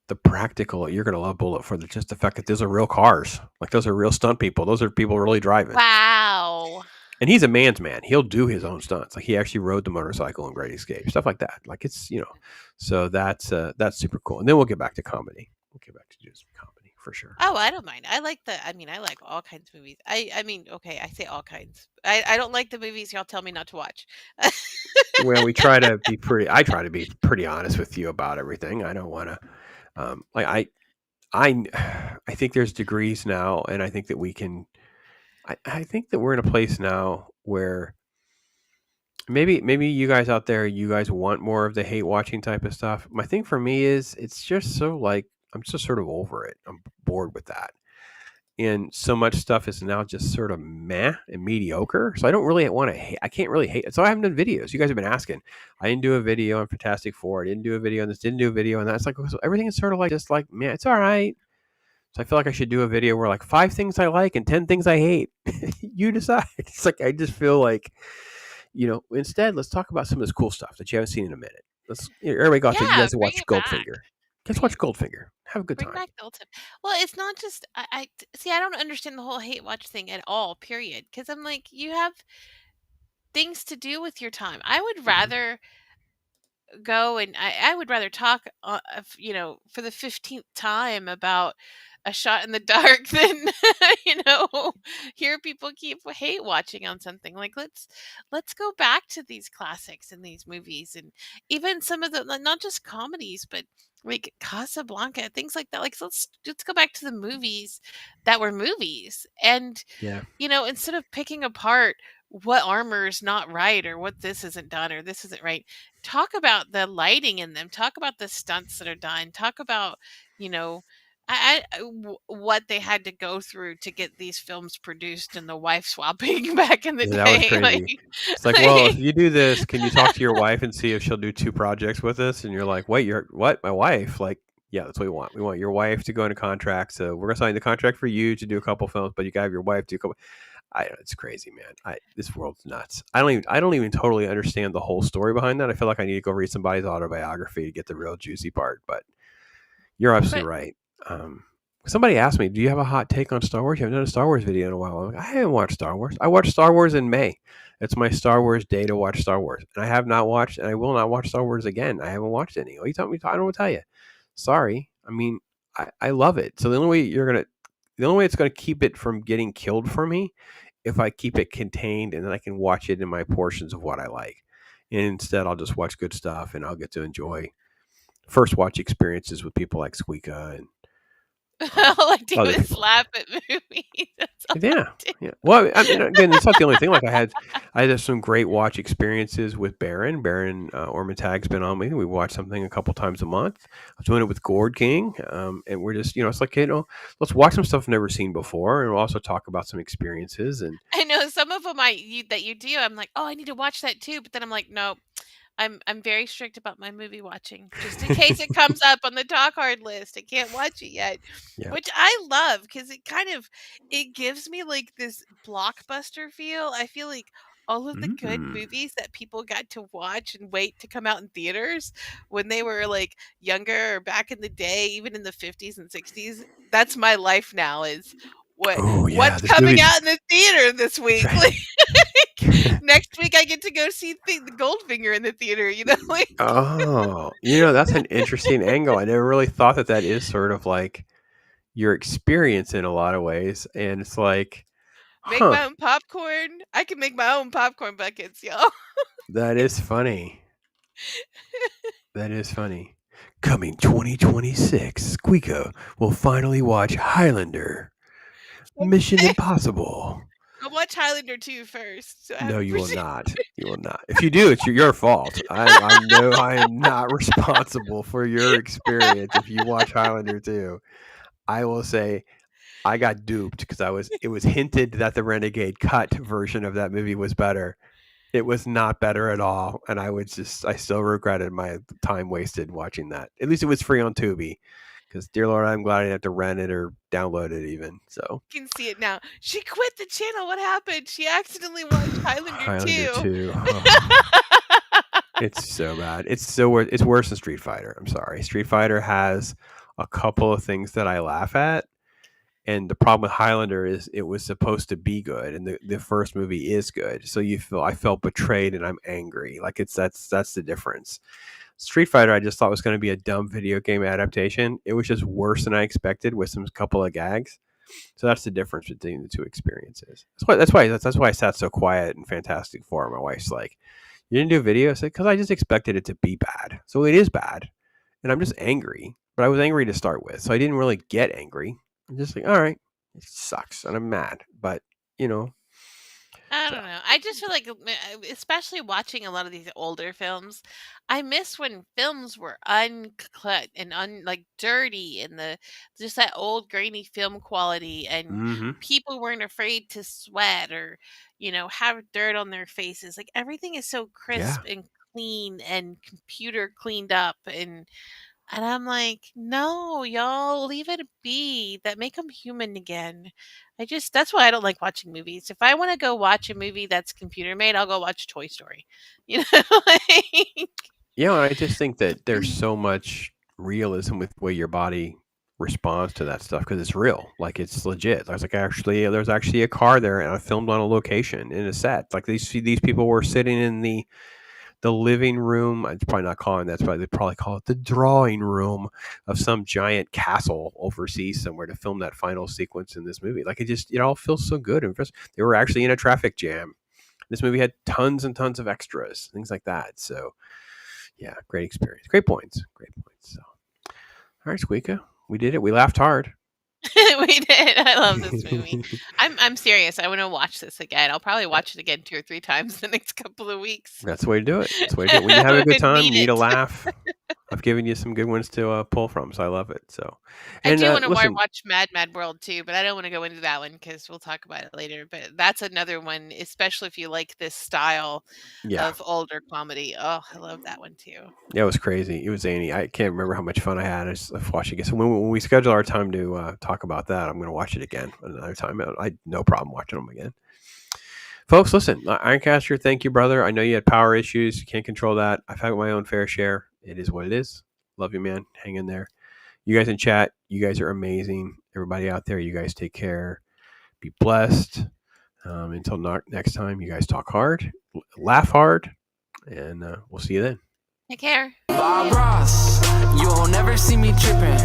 the practical, you're going to love Bullet for just the fact that those are real cars. Like those are real stunt people. Those are people really driving. Wow. And he's a man's man. He'll do his own stunts. Like he actually rode the motorcycle in Great Escape, stuff like that. Like it's, so that's super cool. And then we'll get back to comedy. We'll get back to doing some comedy for sure. Oh, I don't mind. I like all kinds of movies. Okay, I say all kinds. I don't like the movies y'all tell me not to watch. Well, I try to be pretty honest with you about everything. I don't want to, I think there's degrees now, and I think that we can. I think that we're in a place now where maybe you guys out there, you guys want more of the hate watching type of stuff. My thing for me is it's just so like I'm just sort of over it. I'm bored with that. and so much stuff is now just sort of meh and mediocre. So I don't really want to hate. I can't really hate it. So I haven't done videos. You guys have been asking. I didn't do a video on Fantastic Four. I didn't do a video on this. Didn't do a video on that. It's like so everything is sort of like just like, man, it's all right. So I feel like I should do a video where like 5 things I like and 10 things I hate. You decide. It's like I just feel like, instead let's talk about some of this cool stuff that you haven't seen in a minute. Everybody got to you guys to bring watch it back. Goldfinger. Let's watch Goldfinger. Have a good Bring time. back the old time. Well, it's not just I see. I don't understand the whole hate watch thing at all. Period. Because I'm like, you have things to do with your time. I would rather go and I would rather talk, for the 15th time about a shot in the dark than hear people keep hate watching on something. Like let's go back to these classics and these movies, and even some of the not just comedies, but like Casablanca, things like that. Like let's go back to the movies that were movies, and Yeah. instead of picking apart what armor is not right or what this isn't done or this isn't right, talk about the lighting in them, talk about the stunts that are done, talk about what they had to go through to get these films produced and the wife swapping back in the Yeah, that was day. crazy. It's like, well, if you do this, can you talk to your wife and see if she'll do 2 projects with us? And you're like, wait, you're what? My wife? Like, yeah, that's what we want. We want your wife to go into contract. So we're gonna sign the contract for you to do a couple films, but you gotta have your wife do a couple. It's crazy, man. This world's nuts. I don't even totally understand the whole story behind that. I feel like I need to go read somebody's autobiography to get the real juicy part. But you're absolutely right. Somebody asked me, "Do you have a hot take on Star Wars?" You haven't done a Star Wars video in a while. I'm like, I haven't watched Star Wars. I watched Star Wars in May. It's my Star Wars day to watch Star Wars, and I have not watched, and I will not watch Star Wars again. I haven't watched any. What you tell me? I don't know what to tell you. Sorry. I mean, I love it. So the only way it's gonna keep it from getting killed for me, if I keep it contained, and then I can watch it in my portions of what I like. And instead, I'll just watch good stuff, and I'll get to enjoy first watch experiences with people like SQUEEKA and all I do other is people. laugh at movies. That's all Yeah, I do. yeah. Well, I mean, again, it's not the only thing. Like I had some great watch experiences with Baron. Baron Ormantag's been on me. We watch something a couple times a month. I was doing it with Gord King, and we're just, it's like, let's watch some stuff I've never seen before, and we'll also talk about some experiences. And I know some of them that you do. I'm like, oh, I need to watch that too. But then I'm like, no, I'm very strict about my movie watching, just in case it comes up on the talk hard list. I can't watch it yet, yeah, which I love because it gives me like this blockbuster feel. I feel like all of the good movies that people got to watch and wait to come out in theaters when they were like younger or back in the day, even in the 50s and 60s. That's my life now. Is what's this coming movie's out in the theater this week? right. Like, next week I get to go see the Goldfinger in the theater, like Oh, that's an interesting angle. I never really thought that is sort of like your experience in a lot of ways, and it's like, make my own popcorn. I can make my own popcorn buckets, y'all. that is funny. That is funny. Coming 2026, SQUEEKA will finally watch Highlander. Mission Impossible. I'll watch Highlander 2 first. So No, you will not. You will not. If you do, it's your fault. I know I am not responsible for your experience if you watch Highlander 2. I will say I got duped because it was hinted that the Renegade cut version of that movie was better. It was not better at all, and I still regretted my time wasted watching that. At least it was free on Tubi, because dear Lord, I'm glad I didn't have to rent it or download it even. So you can see it now. She quit the channel. What happened? She accidentally watched Highlander 2. Oh. It's so bad. It's worse than Street Fighter. I'm sorry. Street Fighter has a couple of things that I laugh at. And the problem with Highlander is it was supposed to be good, and the first movie is good. So I felt betrayed, and I'm angry. Like that's the difference. Street Fighter, I just thought was going to be a dumb video game adaptation. It was just worse than I expected with some couple of gags. So that's the difference between the two experiences. That's why I sat so quiet in Fantastic Four. My wife's like, "You didn't do a video?" I said, "Because I just expected it to be bad. So it is bad, and I'm just angry. But I was angry to start with, so I didn't really get angry. I'm just like, all right, it sucks, and I'm mad. But I So don't know. I just feel like, especially watching a lot of these older films, I miss when films were uncut and like dirty, and the just that old grainy film quality, and hmm people weren't afraid to sweat or have dirt on their faces. Like everything is so yeah. crisp and clean and computer cleaned up, and I'm like, no, y'all, leave it be. That make them human again. That's why I don't like watching movies. If I want to go watch a movie that's computer made, I'll go watch Toy Story. You know, like, Yeah, and I just think that there's so much realism with the way your body responds to that stuff because it's real, like it's legit. There's actually a car there, and I filmed on a location in a set. Like these people were sitting in the living room. It's probably not calling that's why they probably call it the drawing room of some giant castle overseas somewhere to film that final sequence in this movie. Like it all feels so good. And they were actually in a traffic jam. This movie had tons and tons of extras, things like that. So yeah, great experience. Great points. So all right, Squeeka, we did it. We laughed hard. we did. I love this movie. I'm serious. I want to watch this again. I'll probably watch it again 2 or 3 times the next couple of weeks. That's the way to do it. When you have a good time, you need a it. laugh. I've given you some good ones to pull from, so I love it. So, I do want to watch Mad World too, but I don't want to go into that one because we'll talk about it later. But that's another one, especially if you like this style of older comedy. Oh, I love that one too. Yeah, it was crazy. It was zany. I can't remember how much fun I had watching it. So when we schedule our time to talk about that, I'm going to watch it again another time. I had no problem watching them again. Folks, listen, Ironcaster, thank you, brother. I know you had power issues. You can't control that. I've had my own fair share. It is what it is. Love you, man. Hang in there. You guys in chat, you guys are amazing. Everybody out there, you guys take care. Be blessed. Until next time, you guys talk hard, laugh hard, and we'll see you then. Take care. Bob Ross, you'll never see me tripping.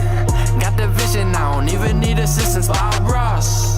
Got the vision, I don't even need assistance. Bob Ross.